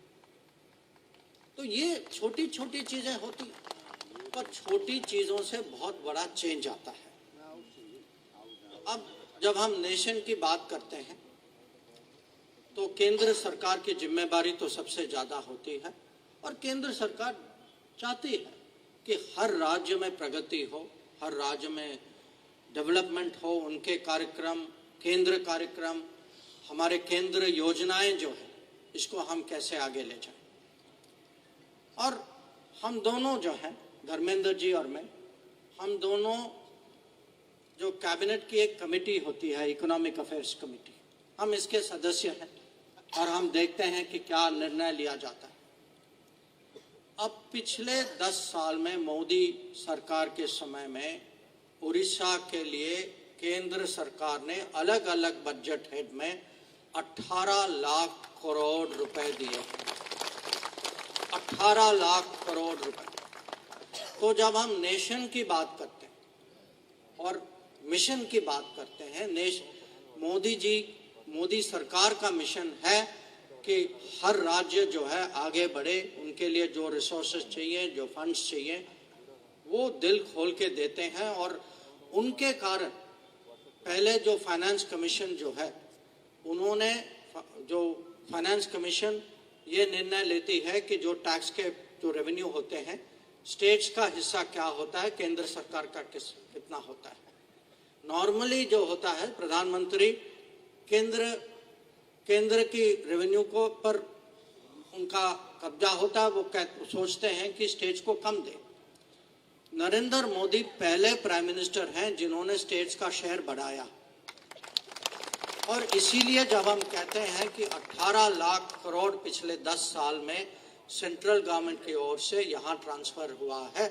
तो ये छोटी छोटी चीजें होती, और छोटी चीजों से बहुत बड़ा चेंज आता है। अब जब हम नेशन की बात करते हैं तो केंद्र सरकार की जिम्मेदारी तो सबसे ज्यादा होती है, और केंद्र सरकार चाहती है कि हर राज्य में प्रगति हो, हर राज्य में डेवलपमेंट हो, उनके कार्यक्रम, केंद्र कार्यक्रम, हमारे केंद्र योजनाएं जो है, इसको हम कैसे आगे ले जाएं। और हम दोनों जो हैं, धर्मेंद्र जी और मैं, हम दोनों जो कैबिनेट की एक कमेटी होती है, इकोनॉमिक अफेयर्स कमेटी, हम इसके सदस्य हैं और हम देखते हैं कि क्या निर्णय लिया जाता है। अब पिछले 10 साल में मोदी सरकार के समय में उड़ीसा के लिए केंद्र सरकार ने अलग अलग बजट हेड में 18 लाख करोड़ रुपए दिए। 18 लाख करोड़ रुपए। तो जब हम नेशन की बात करते हैं और मिशन की बात करते हैं, मोदी सरकार का मिशन है कि हर राज्य जो है आगे बढ़े, उनके लिए जो रिसोर्सेज चाहिए, जो फंड्स चाहिए, वो दिल खोल के देते हैं। और उनके कारण पहले जो फाइनेंस कमीशन जो है, उन्होंने जो फाइनेंस कमीशन ये निर्णय लेती है कि जो टैक्स के जो रेवेन्यू होते हैं, स्टेट्स का हिस्सा क्या होता है, केंद्र सरकार का कितना होता है। नॉर्मली जो होता है, प्रधानमंत्री केंद्र की रेवेन्यू को पर उनका कब्जा होता है, वो सोचते हैं कि स्टेट्स को कम दे। नरेंद्र मोदी पहले प्राइम मिनिस्टर हैं जिन्होंने स्टेट्स का शेयर बढ़ाया, और इसीलिए जब हम कहते हैं कि 18 लाख करोड़ पिछले 10 साल में सेंट्रल गवर्नमेंट की ओर से यहाँ ट्रांसफर हुआ है,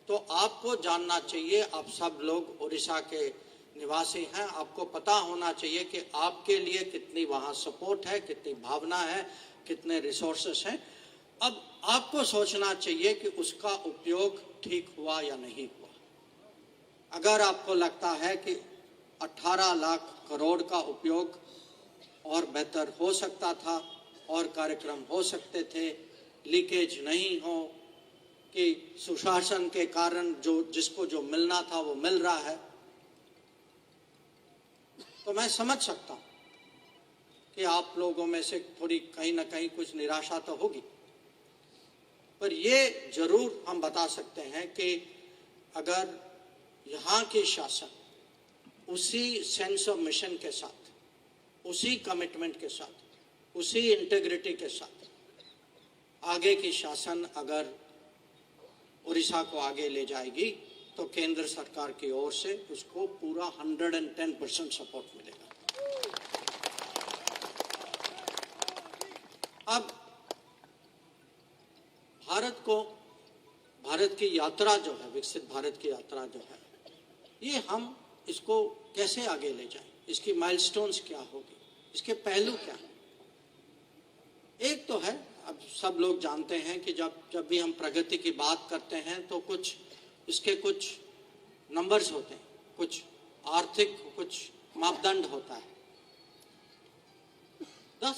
तो आपको जानना चाहिए, आप सब लोग उड़ीसा के निवासी हैं, आपको पता होना चाहिए कि आपके लिए कितनी वहाँ सपोर्ट है, कितनी भावना है, कितने रिसोर्सेस हैं। अब आपको सोचना चाहिए कि उसका उपयोग ठीक हुआ या नहीं हुआ। अगर आपको लगता है कि 18 लाख करोड़ का उपयोग और बेहतर हो सकता था, और कार्यक्रम हो सकते थे, लीकेज नहीं हो, कि सुशासन के कारण जिसको जो मिलना था वो मिल रहा है, तो मैं समझ सकता हूं कि आप लोगों में से थोड़ी कहीं ना कहीं कुछ निराशा तो होगी, पर ये जरूर हम बता सकते हैं कि अगर यहाँ की शासन उसी सेंस ऑफ मिशन के साथ, उसी कमिटमेंट के साथ, उसी इंटेग्रिटी के साथ आगे की शासन अगर उड़ीसा को आगे ले जाएगी तो केंद्र सरकार की ओर से उसको पूरा 110% सपोर्ट मिलेगा। अब भारत की यात्रा जो है, विकसित भारत की यात्रा जो है, ये हम इसको कैसे आगे ले जाएं, इसकी माइलस्टोन्स क्या होगी, इसके पहलू क्या हैं। एक तो है, अब सब लोग जानते हैं कि जब भी हम प्रगति की बात करते हैं तो इसके कुछ नंबर्स होते हैं, कुछ आर्थिक कुछ मापदंड होता है। 10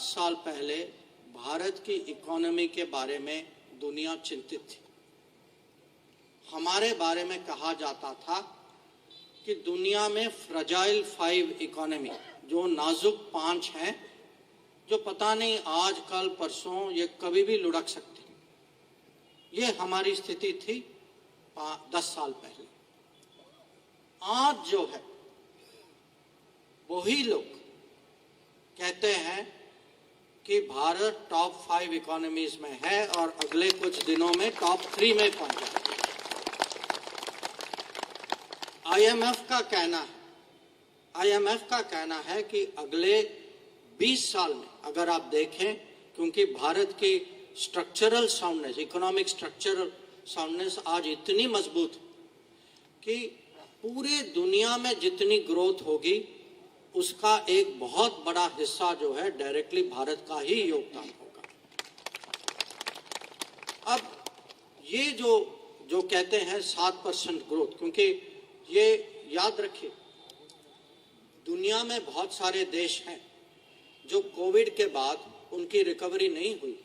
साल पहले भारत की इकोनॉमी के बारे में दुनिया चिंतित थी। हमारे बारे में कहा जाता था कि दुनिया में फ्रजाइल 5 इकोनॉमी, जो नाजुक 5 हैं, जो पता नहीं आज कल परसों ये कभी भी लुढ़क सकती, ये हमारी स्थिति थी 10 साल पहले। आज जो है वही लोग कहते हैं कि भारत टॉप 5 इकोनॉमीज में है और अगले कुछ दिनों में टॉप 3 में पहुंच जाएगा। IMF का कहना है कि अगले 20 साल में अगर आप देखें, क्योंकि भारत की structural soundness, economic structural soundness आज इतनी मजबूत कि पूरे दुनिया में जितनी ग्रोथ होगी उसका एक बहुत बड़ा हिस्सा जो है डायरेक्टली भारत का ही योगदान होगा। अब ये जो कहते हैं 7% ग्रोथ, क्योंकि ये याद रखिए दुनिया में बहुत सारे देश हैं जो कोविड के बाद उनकी रिकवरी नहीं हुई।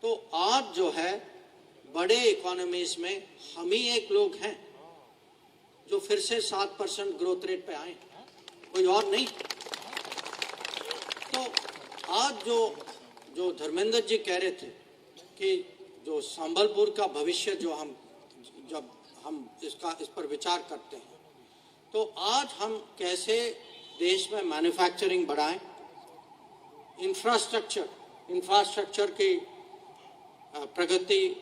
तो आज जो है बड़े इकोनॉमीज में हम ही एक लोग हैं जो फिर से 7% ग्रोथ रेट पे आए, कोई और नहीं। तो आज जो धर्मेंद्र जी कह रहे थे कि जो संबलपुर का भविष्य जब हम इस पर विचार करते हैं, तो आज हम कैसे देश में मैन्युफैक्चरिंग बढ़ाएं, इंफ्रास्ट्रक्चर की प्रगति,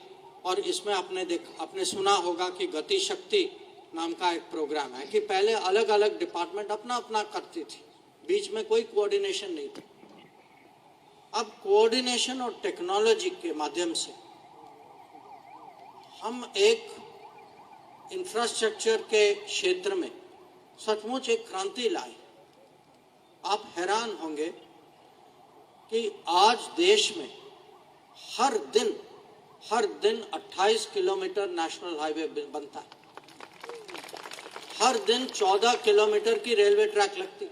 और इसमें आपने सुना होगा कि गति शक्ति नाम का एक प्रोग्राम है कि पहले अलग अलग डिपार्टमेंट अपना अपना करती थी, बीच में कोई कोऑर्डिनेशन नहीं था। अब कोऑर्डिनेशन और टेक्नोलॉजी के माध्यम से हम एक इंफ्रास्ट्रक्चर के क्षेत्र में सचमुच एक क्रांति लाए। आप हैरान होंगे कि आज देश में हर दिन 28 किलोमीटर नेशनल हाईवे बनता है, हर दिन 14 किलोमीटर की रेलवे ट्रैक लगती।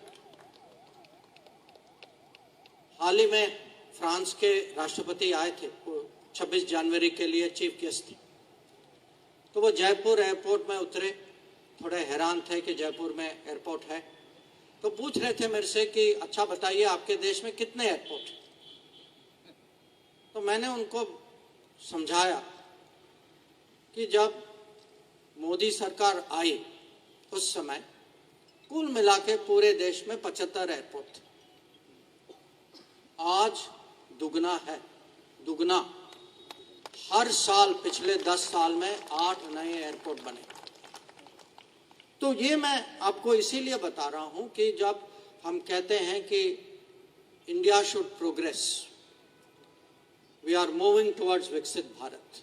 हाल ही में फ्रांस के राष्ट्रपति आए थे, वो 26 जनवरी के लिए चीफ गेस्ट थे। तो वो जयपुर एयरपोर्ट में उतरे, थोड़े हैरान थे कि जयपुर में एयरपोर्ट है। तो पूछ रहे थे मेरे से कि अच्छा बताइए आपके देश में कितने एयरपोर्ट हैं। तो मैंने उनको समझाया कि जब मोदी सरकार आई उस समय कुल मिला के पूरे देश में 75 एयरपोर्ट थे। आज दुगना है, दुगना। हर साल पिछले 10 साल में 8 नए एयरपोर्ट बने। तो ये मैं आपको इसीलिए बता रहा हूं कि जब हम कहते हैं कि India should progress, we are moving towards विकसित भारत,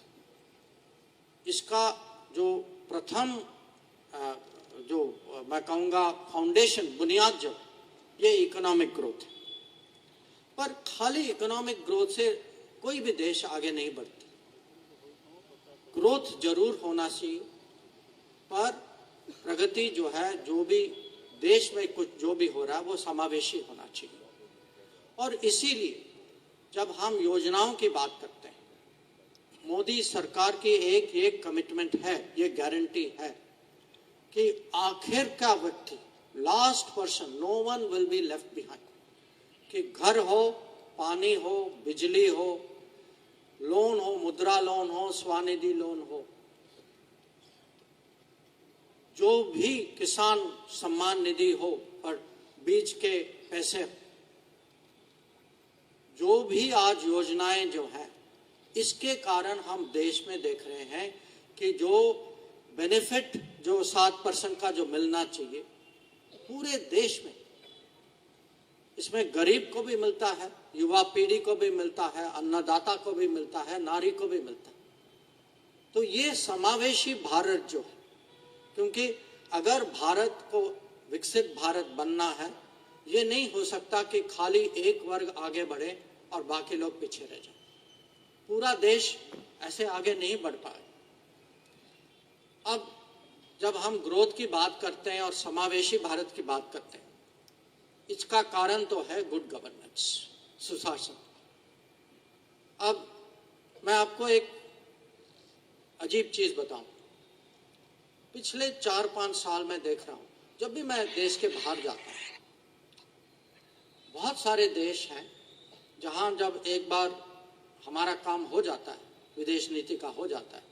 इसका जो प्रथम जो मैं कहूँगा फाउंडेशन, बुनियाद जो ये इकोनॉमिक ग्रोथ है। पर खाली इकोनॉमिक ग्रोथ से कोई भी देश आगे नहीं बढ़ती। ग्रोथ जरूर होना चाहिए, पर प्रगति जो है, जो भी देश में कुछ जो भी हो रहा है वो समावेशी होना चाहिए। और इसीलिए जब हम योजनाओं की बात करते हैं, मोदी सरकार की एक कमिटमेंट है, ये गारंटी है कि आखिर का व्यक्ति last person, no one will be left behind. कि घर हो, पानी हो, बिजली हो, लोन हो, मुद्रा लोन हो, स्वनिधि लोन हो, जो भी किसान सम्मान निधि हो और बीज के पैसे, जो भी आज योजनाएं जो हैं, इसके कारण हम देश में देख रहे हैं कि जो बेनिफिट जो 7% का जो मिलना चाहिए पूरे देश में, इसमें गरीब को भी मिलता है, युवा पीढ़ी को भी मिलता है, अन्नदाता को भी मिलता है, नारी को भी मिलता है। तो ये समावेशी भारत जो है, क्योंकि अगर भारत को विकसित भारत बनना है, ये नहीं हो सकता कि खाली एक वर्ग आगे बढ़े और बाकी लोग पीछे रह जाए। पूरा देश ऐसे आगे नहीं बढ़ पाए। अब जब हम ग्रोथ की बात करते हैं और समावेशी भारत की बात करते हैं, इसका कारण तो है गुड गवर्नेंस, सुशासन। अब मैं आपको एक अजीब चीज बताऊं। पिछले 4-5 साल में देख रहा हूं, जब भी मैं देश के बाहर जाता हूं, बहुत सारे देश हैं जहां जब एक बार हमारा काम हो जाता है, विदेश नीति का हो जाता है,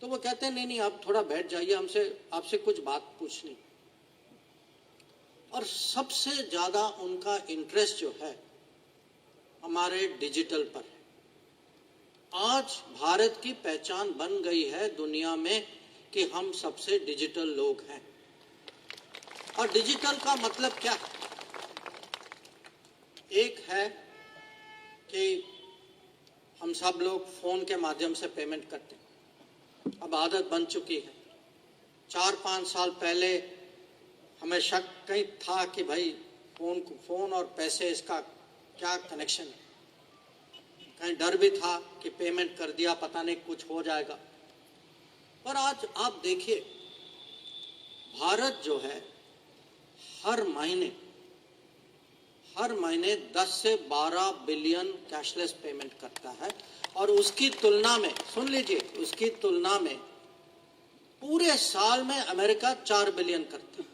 तो वो कहते हैं नहीं नहीं आप थोड़ा बैठ जाइए, हमसे आपसे कुछ बात पूछनी। और सबसे ज्यादा उनका इंटरेस्ट जो है हमारे डिजिटल पर है। आज भारत की पहचान बन गई है दुनिया में कि हम सबसे डिजिटल लोग हैं। और डिजिटल का मतलब क्या है? एक है कि हम सब लोग फोन के माध्यम से पेमेंट करते हैं, अब आदत बन चुकी है। 4-5 साल पहले हमें शक कहीं था कि भाई फोन और पैसे, इसका क्या कनेक्शन है। कहीं डर भी था कि पेमेंट कर दिया पता नहीं कुछ हो जाएगा। पर आज आप देखिए, भारत जो है हर महीने 10 से 12 बिलियन कैशलेस पेमेंट करता है। और उसकी तुलना में, सुन लीजिए, उसकी तुलना में पूरे साल में अमेरिका 4 बिलियन करता है।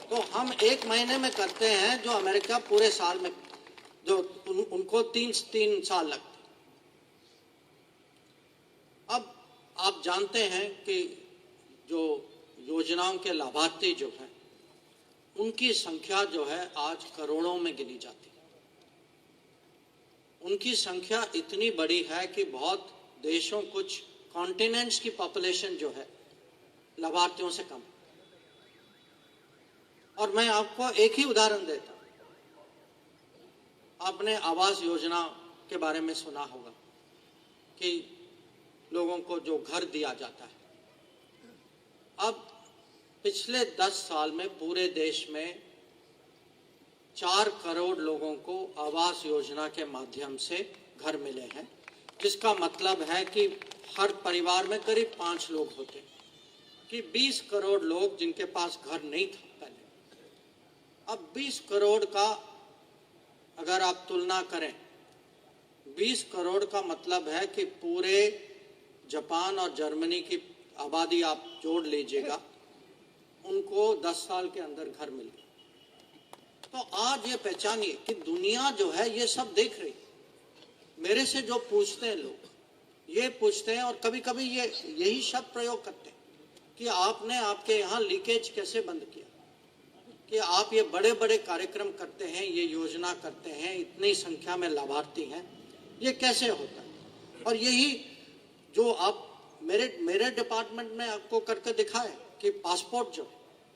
तो हम एक महीने में करते हैं जो अमेरिका पूरे साल में, जो उनको 3 साल लगते। अब आप जानते हैं कि जो योजनाओं के लाभार्थी जो हैं, उनकी संख्या जो है आज करोड़ों में गिनी जाती है। उनकी संख्या इतनी बड़ी है कि बहुत देशों, कुछ कॉन्टिनेंट्स की पॉपुलेशन जो है लाभार्थियों से कम। और मैं आपको एक ही उदाहरण देता हूं। आपने आवास योजना के बारे में सुना होगा कि लोगों को जो घर दिया जाता है। अब पिछले 10 साल में पूरे देश में 4 करोड़ लोगों को आवास योजना के माध्यम से घर मिले हैं, जिसका मतलब है कि हर परिवार में करीब 5 लोग होते हैं, कि 20 करोड़ लोग जिनके पास घर नहीं था पहले। अब 20 करोड़ का अगर आप तुलना करें, 20 करोड़ का मतलब है कि पूरे जापान और जर्मनी की आबादी आप जोड़ लीजिएगा, उनको 10 साल के अंदर घर मिल गया। तो आज ये पहचानिए कि दुनिया जो है ये सब देख रही। मेरे से जो पूछते हैं लोग, ये पूछते हैं और कभी कभी ये यही शब्द प्रयोग करते हैं कि आपने आपके यहाँ लीकेज कैसे बंद किया, कि आप ये बड़े बड़े कार्यक्रम करते हैं, ये योजना करते हैं, इतनी संख्या में लाभार्थी हैं, ये कैसे होता है। और यही जो आप मेरे डिपार्टमेंट में आपको करके दिखाए कि पासपोर्ट जो,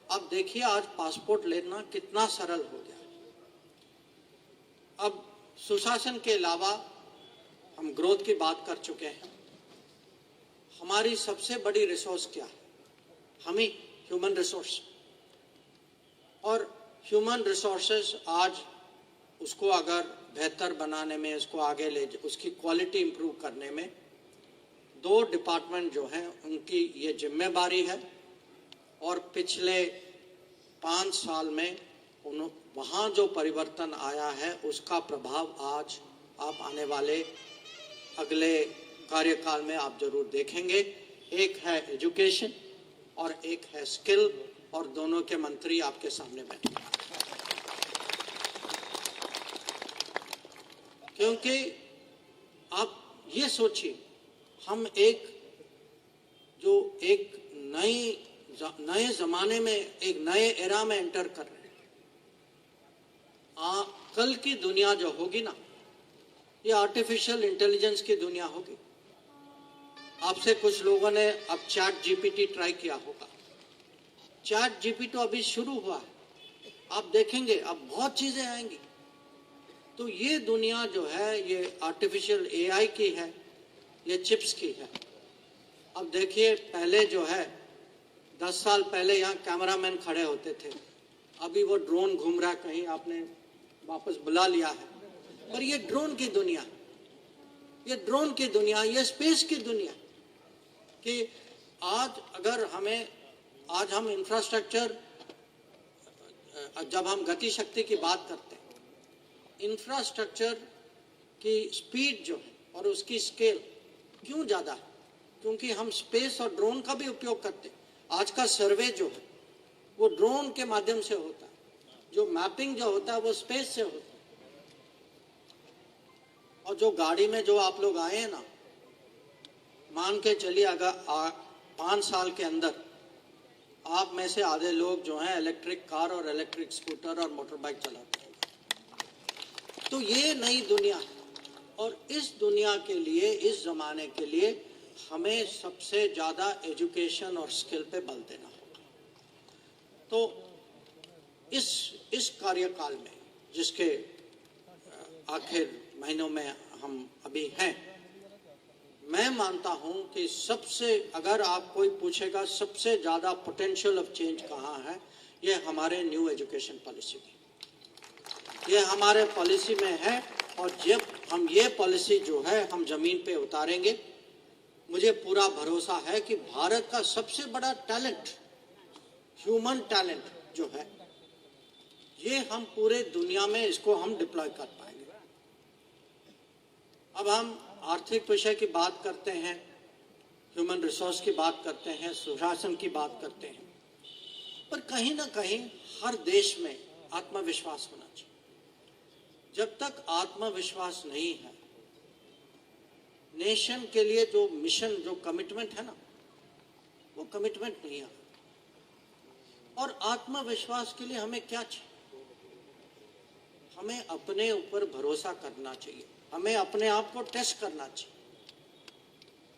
आप देखिए आज पासपोर्ट लेना कितना सरल हो गया। अब सुशासन के अलावा हम ग्रोथ की बात कर चुके हैं। हमारी सबसे बड़ी रिसोर्स क्या है? हम ही ह्यूमन रिसोर्स। और ह्यूमन रिसोर्सेज आज उसको अगर बेहतर बनाने में, उसको आगे ले, उसकी क्वालिटी इंप्रूव करने में 2 डिपार्टमेंट जो हैं उनकी ये जिम्मेदारी है। और पिछले 5 साल में वहाँ जो परिवर्तन आया है उसका प्रभाव आज आप आने वाले अगले कार्यकाल में आप जरूर देखेंगे। एक है एजुकेशन और एक है स्किल और दोनों के मंत्री आपके सामने बैठे, क्योंकि आप ये सोचिए, हम एक नए जमाने में, एक नए एरा में एंटर कर रहे हैं। कल की दुनिया जो होगी ना, ये आर्टिफिशियल इंटेलिजेंस की दुनिया होगी। आपसे कुछ लोगों ने अब चैट जीपीटी ट्राई किया होगा। चैट जीपीटी तो अभी शुरू हुआ है, आप देखेंगे अब बहुत चीजें आएंगी। तो ये दुनिया जो है, ये आर्टिफिशियल एआई की है, ये चिप्स की है। अब देखिए, पहले जो है 10 साल पहले यहाँ कैमरामैन खड़े होते थे, अभी वो ड्रोन घूम रहा है, कहीं आपने वापस बुला लिया है। पर ये ड्रोन की दुनिया, ये ड्रोन की दुनिया, ये स्पेस की दुनिया, कि आज हम इंफ्रास्ट्रक्चर, जब हम गति शक्ति की बात करते हैं, इंफ्रास्ट्रक्चर की स्पीड जो है और उसकी स्केल क्यों ज़्यादा है? क्योंकि हम स्पेस और ड्रोन का भी उपयोग करते हैं। आज का सर्वे जो है वो ड्रोन के माध्यम से होता है, जो मैपिंग जो होता है वो स्पेस से होता है। और जो गाड़ी में जो आप लोग आए हैं ना, मान के चलिए अगर 5 साल के अंदर आप में से आधे लोग जो हैं इलेक्ट्रिक कार और इलेक्ट्रिक स्कूटर और मोटर बाइक चलाते हैं। तो ये नई दुनिया है, और इस दुनिया के लिए, इस जमाने के लिए हमें सबसे ज्यादा एजुकेशन और स्किल पे बल देना होगा। तो इस कार्यकाल में, जिसके आखिर महीनों में हम अभी हैं, मैं मानता हूं कि अगर आप कोई पूछेगा सबसे ज्यादा पोटेंशियल ऑफ चेंज कहाँ है, ये हमारे न्यू एजुकेशन पॉलिसी में, ये हमारे पॉलिसी में है। और जब हम ये पॉलिसी जो है हम जमीन पे उतारेंगे, मुझे पूरा भरोसा है कि भारत का सबसे बड़ा टैलेंट, ह्यूमन टैलेंट जो है, ये हम पूरे दुनिया में इसको हम डिप्लॉय कर पाएंगे। अब हम आर्थिक विषय की बात करते हैं, ह्यूमन रिसोर्स की बात करते हैं, सुशासन की बात करते हैं, पर कहीं ना कहीं हर देश में आत्मविश्वास होना चाहिए। जब तक आत्मविश्वास नहीं है, नेशन के लिए जो मिशन, जो कमिटमेंट है ना, वो कमिटमेंट नहीं है। और आत्मविश्वास के लिए हमें क्या चाहिए? हमें अपने ऊपर भरोसा करना चाहिए, हमें अपने आप को टेस्ट करना चाहिए।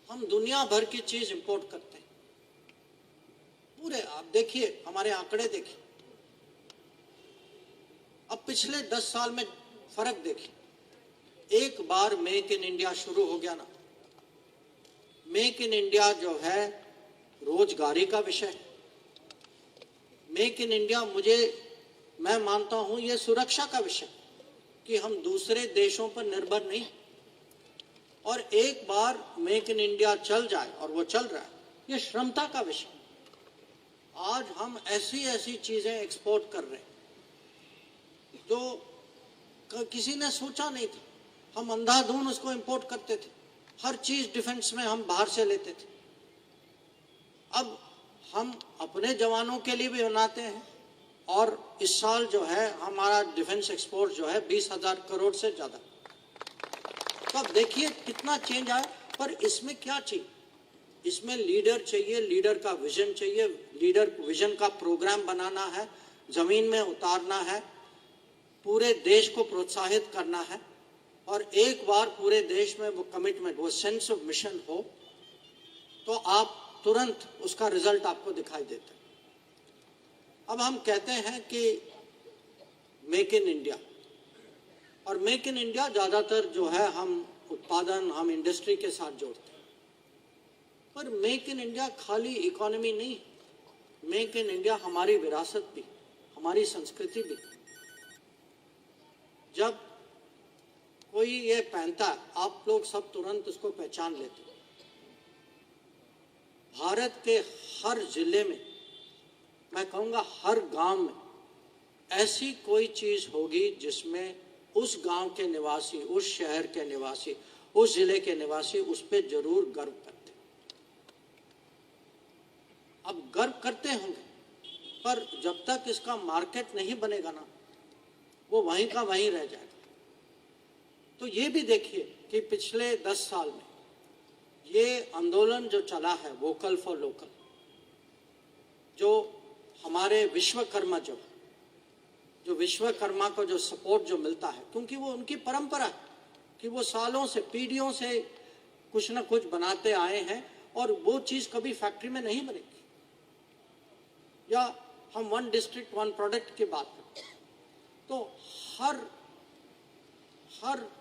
हम दुनिया भर की चीज इंपोर्ट करते हैं पूरे। आप देखिए, हमारे आंकड़े देखिए, अब पिछले 10 साल में फर्क देखिए। एक बार मेक इन इंडिया शुरू हो गया ना, मेक इन इंडिया जो है रोजगारी का विषय है। मेक इन इंडिया मैं मानता हूं ये सुरक्षा का विषय, कि हम दूसरे देशों पर निर्भर नहीं। और एक बार मेक इन इंडिया चल जाए, और वो चल रहा है, ये श्रमता का विषय। आज हम ऐसी चीजें एक्सपोर्ट कर रहे हैं जो किसी ने सोचा नहीं था। हम अंधाधुंध उसको इंपोर्ट करते थे, हर चीज डिफेंस में हम बाहर से लेते थे। अब हम अपने जवानों के लिए भी बनाते हैं, और इस साल जो है हमारा डिफेंस एक्सपोर्ट जो है 20,000 करोड़ से ज्यादा। तो अब देखिए कितना चेंज आया। पर इसमें क्या चाहिए? इसमें लीडर चाहिए, लीडर का विजन चाहिए, लीडर विजन का प्रोग्राम बनाना है, जमीन में उतारना है, पूरे देश को प्रोत्साहित करना है। और एक बार पूरे देश में वो कमिटमेंट, वो सेंस ऑफ मिशन हो, तो आप तुरंत उसका रिजल्ट आपको दिखाई देता है। अब हम कहते हैं कि मेक इन इंडिया, और मेक इन इंडिया ज्यादातर जो है हम उत्पादन, हम इंडस्ट्री के साथ जोड़ते हैं। पर मेक इन इंडिया खाली इकोनॉमी नहीं, मेक इन इंडिया हमारी विरासत भी, हमारी संस्कृति भी। जब कोई ये पहनता है, आप लोग सब तुरंत उसको पहचान लेते हैं। भारत के हर जिले में, मैं कहूँगा हर गांव में, ऐसी कोई चीज होगी जिसमें उस गांव के निवासी, उस शहर के निवासी, उस जिले के निवासी उस पर जरूर गर्व करते। अब गर्व करते होंगे, पर जब तक इसका मार्केट नहीं बनेगा ना, वो वहीं का वहीं रह जाएगा। तो ये भी देखिए कि पिछले 10 साल में ये आंदोलन जो चला है वोकल फॉर लोकल, जो हमारे विश्वकर्मा जो विश्वकर्मा को जो सपोर्ट जो मिलता है, क्योंकि वो उनकी परंपरा है कि वो सालों से पीढ़ियों से कुछ ना कुछ बनाते आए हैं और वो चीज कभी फैक्ट्री में नहीं बनेगी। या हम 1 डिस्ट्रिक्ट 1 प्रोडक्ट की बात करते हैं, तो हर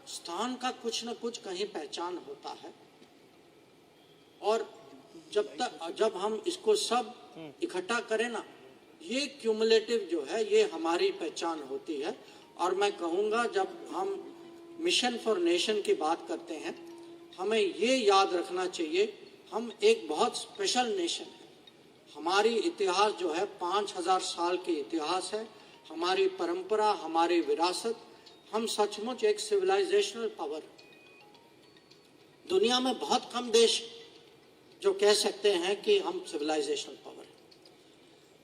स्थान का कुछ ना कुछ कहीं पहचान होता है। और जब हम इसको सब इकट्ठा करें ना, ये क्यूमुलेटिव जो है ये हमारी पहचान होती है। और मैं कहूँगा जब हम मिशन फॉर नेशन की बात करते हैं, हमें ये याद रखना चाहिए हम एक बहुत स्पेशल नेशन है। हमारी इतिहास जो है 5000 साल की इतिहास है, हमारी परंपरा, हमारी विरासत, हम सचमुच एक सिविलाइजेशनल पावर। दुनिया में बहुत कम देश जो कह सकते हैं कि हम सिविलाइजेशनल पावर है।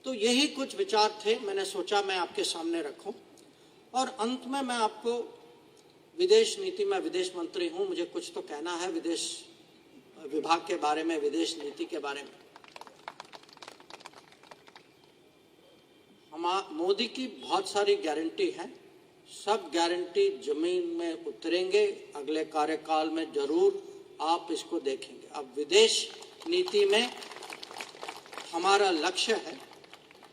तो यही कुछ विचार थे, मैंने सोचा मैं आपके सामने रखूं। और अंत में मैं आपको विदेश नीति में, विदेश मंत्री हूं, मुझे कुछ तो कहना है विदेश विभाग के बारे में, विदेश नीति के बारे में। मोदी की बहुत सारी गारंटी है, सब गारंटी जमीन में उतरेंगे, अगले कार्यकाल में जरूर आप इसको देखेंगे। अब विदेश नीति में हमारा लक्ष्य है,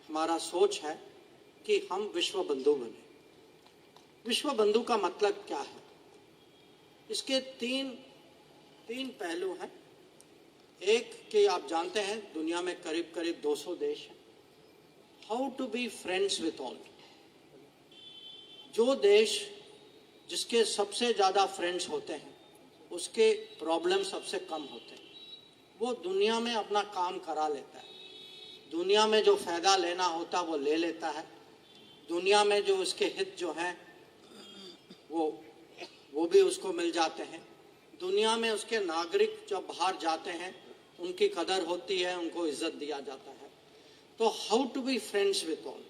हमारा सोच है कि हम विश्व बंधु बने। विश्व बंधु का मतलब क्या है? इसके तीन पहलू हैं। एक कि आप जानते हैं दुनिया में करीब करीब 200 देश हैं। How to be friends with all. जो देश जिसके सबसे ज्यादा फ्रेंड्स होते हैं उसके प्रॉब्लम सबसे कम होते हैं। वो दुनिया में अपना काम करा लेता है, दुनिया में जो फायदा लेना होता वो ले लेता है, दुनिया में जो उसके हित जो हैं वो भी उसको मिल जाते हैं। दुनिया में उसके नागरिक जब बाहर जाते हैं उनकी कदर होती है, उनको इज्जत दिया जाता है। तो how to be friends with all,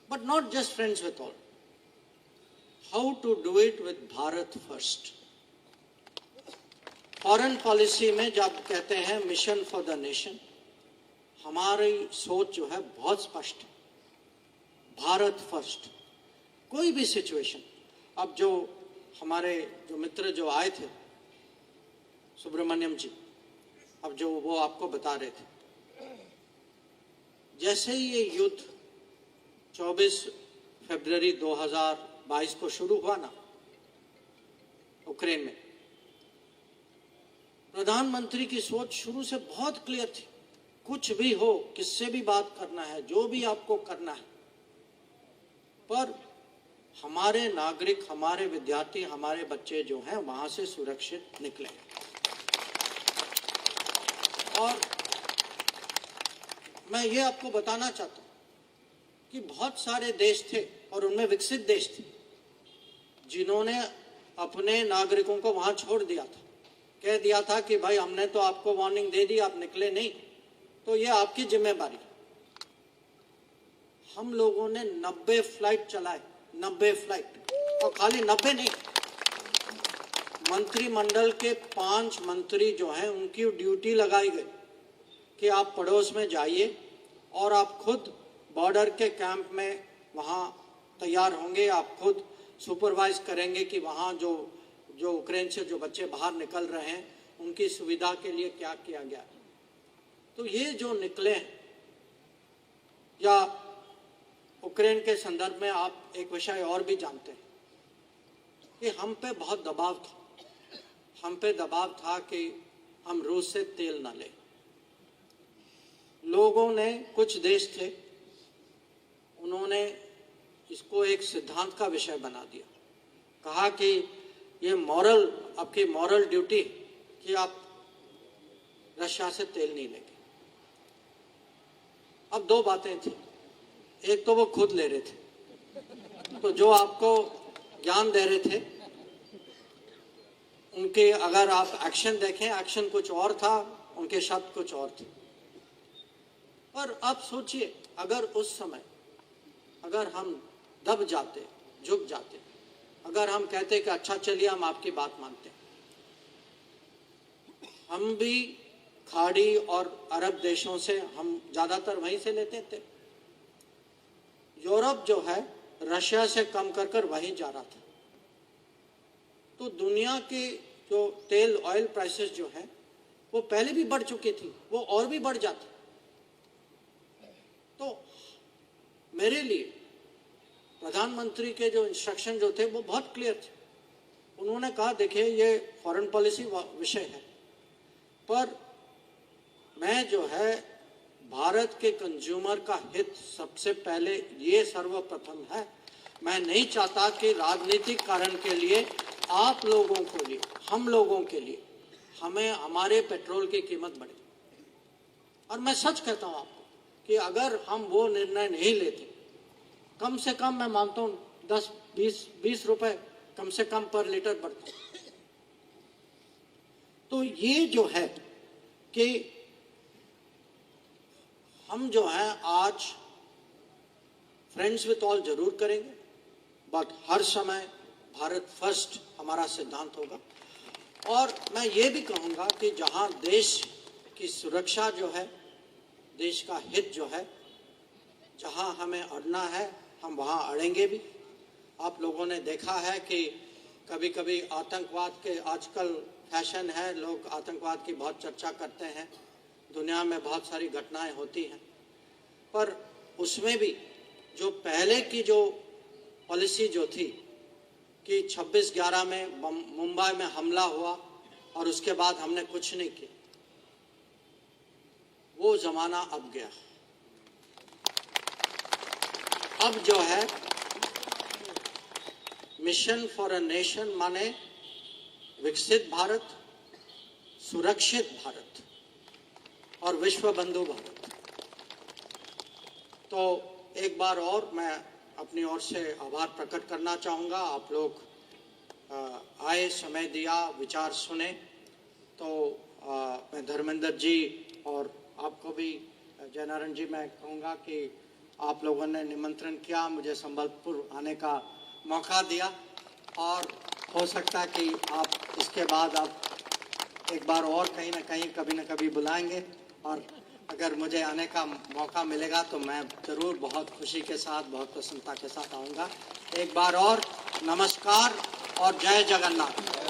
but not just friends with all, how to do it with Bharat first. Foreign policy में जब कहते हैं मिशन फॉर द नेशन, हमारी सोच जो है बहुत स्पष्ट है, भारत फर्स्ट। कोई भी सिचुएशन, अब जो हमारे जो मित्र जो आए थे सुब्रमण्यम जी, अब जो वो आपको बता रहे थे, जैसे ही ये युद्ध 24 फरवरी 2022 को शुरू हुआ ना यूक्रेन में, प्रधानमंत्री की सोच शुरू से बहुत क्लियर थी, कुछ भी हो, किससे भी बात करना है, जो भी आपको करना है, पर हमारे नागरिक, हमारे विद्यार्थी, हमारे बच्चे जो हैं वहां से सुरक्षित निकले। और मैं ये आपको बताना चाहता हूं कि बहुत सारे देश थे और उनमें विकसित देश थे जिन्होंने अपने नागरिकों को वहां छोड़ दिया था, कह दिया था कि भाई हमने तो आपको वार्निंग दे दी, आप निकले नहीं, तो ये आपकी जिम्मेदारी। हम लोगों ने 90 फ्लाइट चलाए, 90 फ्लाइट, और खाली 90 नहीं, मंत्रिमंडल के 5 मंत्री जो हैं उनकी ड्यूटी लगाई गई कि आप पड़ोस में जाइए और आप खुद बॉर्डर के कैंप में वहाँ तैयार होंगे, आप खुद सुपरवाइज करेंगे कि वहाँ जो यूक्रेन से जो बच्चे बाहर निकल रहे हैं उनकी सुविधा के लिए क्या किया गया। तो ये जो निकले हैं, या यूक्रेन के संदर्भ में आप एक विषय और भी जानते हैं कि हम पे बहुत दबाव था, हम पे दबाव था कि हम रूस से तेल ना लें। लोगों ने, कुछ देश थे, उन्होंने इसको एक सिद्धांत का विषय बना दिया, कहा कि ये मॉरल, आपकी मॉरल ड्यूटी कि आप रशिया से तेल नहीं लेंगे। अब 2 बातें थी, एक तो वो खुद ले रहे थे, तो जो आपको ज्ञान दे रहे थे उनके अगर आप एक्शन देखें, एक्शन कुछ और था, उनके शब्द कुछ और थे। और अब सोचिए, अगर उस समय अगर हम दब जाते, झुक जाते, अगर हम कहते कि अच्छा चलिए हम आपकी बात मानते हैं, हम भी खाड़ी और अरब देशों से हम ज्यादातर वहीं से लेते थे। यूरोप जो है रशिया से कम कर कर वहीं जा रहा था। तो दुनिया के जो तेल ऑयल प्राइसेस जो है वो पहले भी बढ़ चुकी थी, वो और भी बढ़ जाती। तो मेरे लिए प्रधानमंत्री के जो इंस्ट्रक्शन जो थे वो बहुत क्लियर थे। उन्होंने कहा देखिए ये फॉरेन पॉलिसी विषय है, पर मैं जो है भारत के कंज्यूमर का हित सबसे पहले, ये सर्वप्रथम है। मैं नहीं चाहता कि राजनीतिक कारण के लिए आप लोगों के लिए, हम लोगों के लिए हमें हमारे पेट्रोल की कीमत बढ़े। और मैं सच कहता हूं आपको कि अगर हम वो निर्णय नहीं लेते, कम से कम मैं मानता हूं 10-20 रुपए कम से कम पर लीटर बढ़ता। तो ये जो है कि हम जो है आज फ्रेंड्स विथ ऑल जरूर करेंगे, बट हर समय भारत फर्स्ट हमारा सिद्धांत होगा। और मैं ये भी कहूँगा कि जहाँ देश की सुरक्षा जो है, देश का हित जो है, जहाँ हमें अड़ना है हम वहाँ अड़ेंगे भी। आप लोगों ने देखा है कि कभी कभी आतंकवाद के आजकल फैशन है, लोग आतंकवाद की बहुत चर्चा करते हैं, दुनिया में बहुत सारी घटनाएं होती हैं, पर उसमें भी जो पहले की जो पॉलिसी जो थी कि 26/11 में मुंबई में हमला हुआ और उसके बाद हमने कुछ नहीं किया, वो जमाना अब गया। अब जो है मिशन फॉर अ नेशन माने विकसित भारत, सुरक्षित भारत और विश्व बंधु भारत। तो एक बार और मैं अपनी ओर से आभार प्रकट करना चाहूँगा। आप लोग आए, समय दिया, विचार सुने। तो मैं धर्मेंद्र जी और आपको भी जयनारायण जी मैं कहूँगा कि आप लोगों ने निमंत्रण किया, मुझे संबलपुर आने का मौका दिया, और हो सकता है कि आप इसके बाद आप एक बार और कहीं ना कहीं कभी ना कभी बुलाएंगे, और अगर मुझे आने का मौका मिलेगा तो मैं ज़रूर बहुत खुशी के साथ, बहुत प्रसन्नता के साथ आऊँगा। एक बार और नमस्कार और जय जगन्नाथ।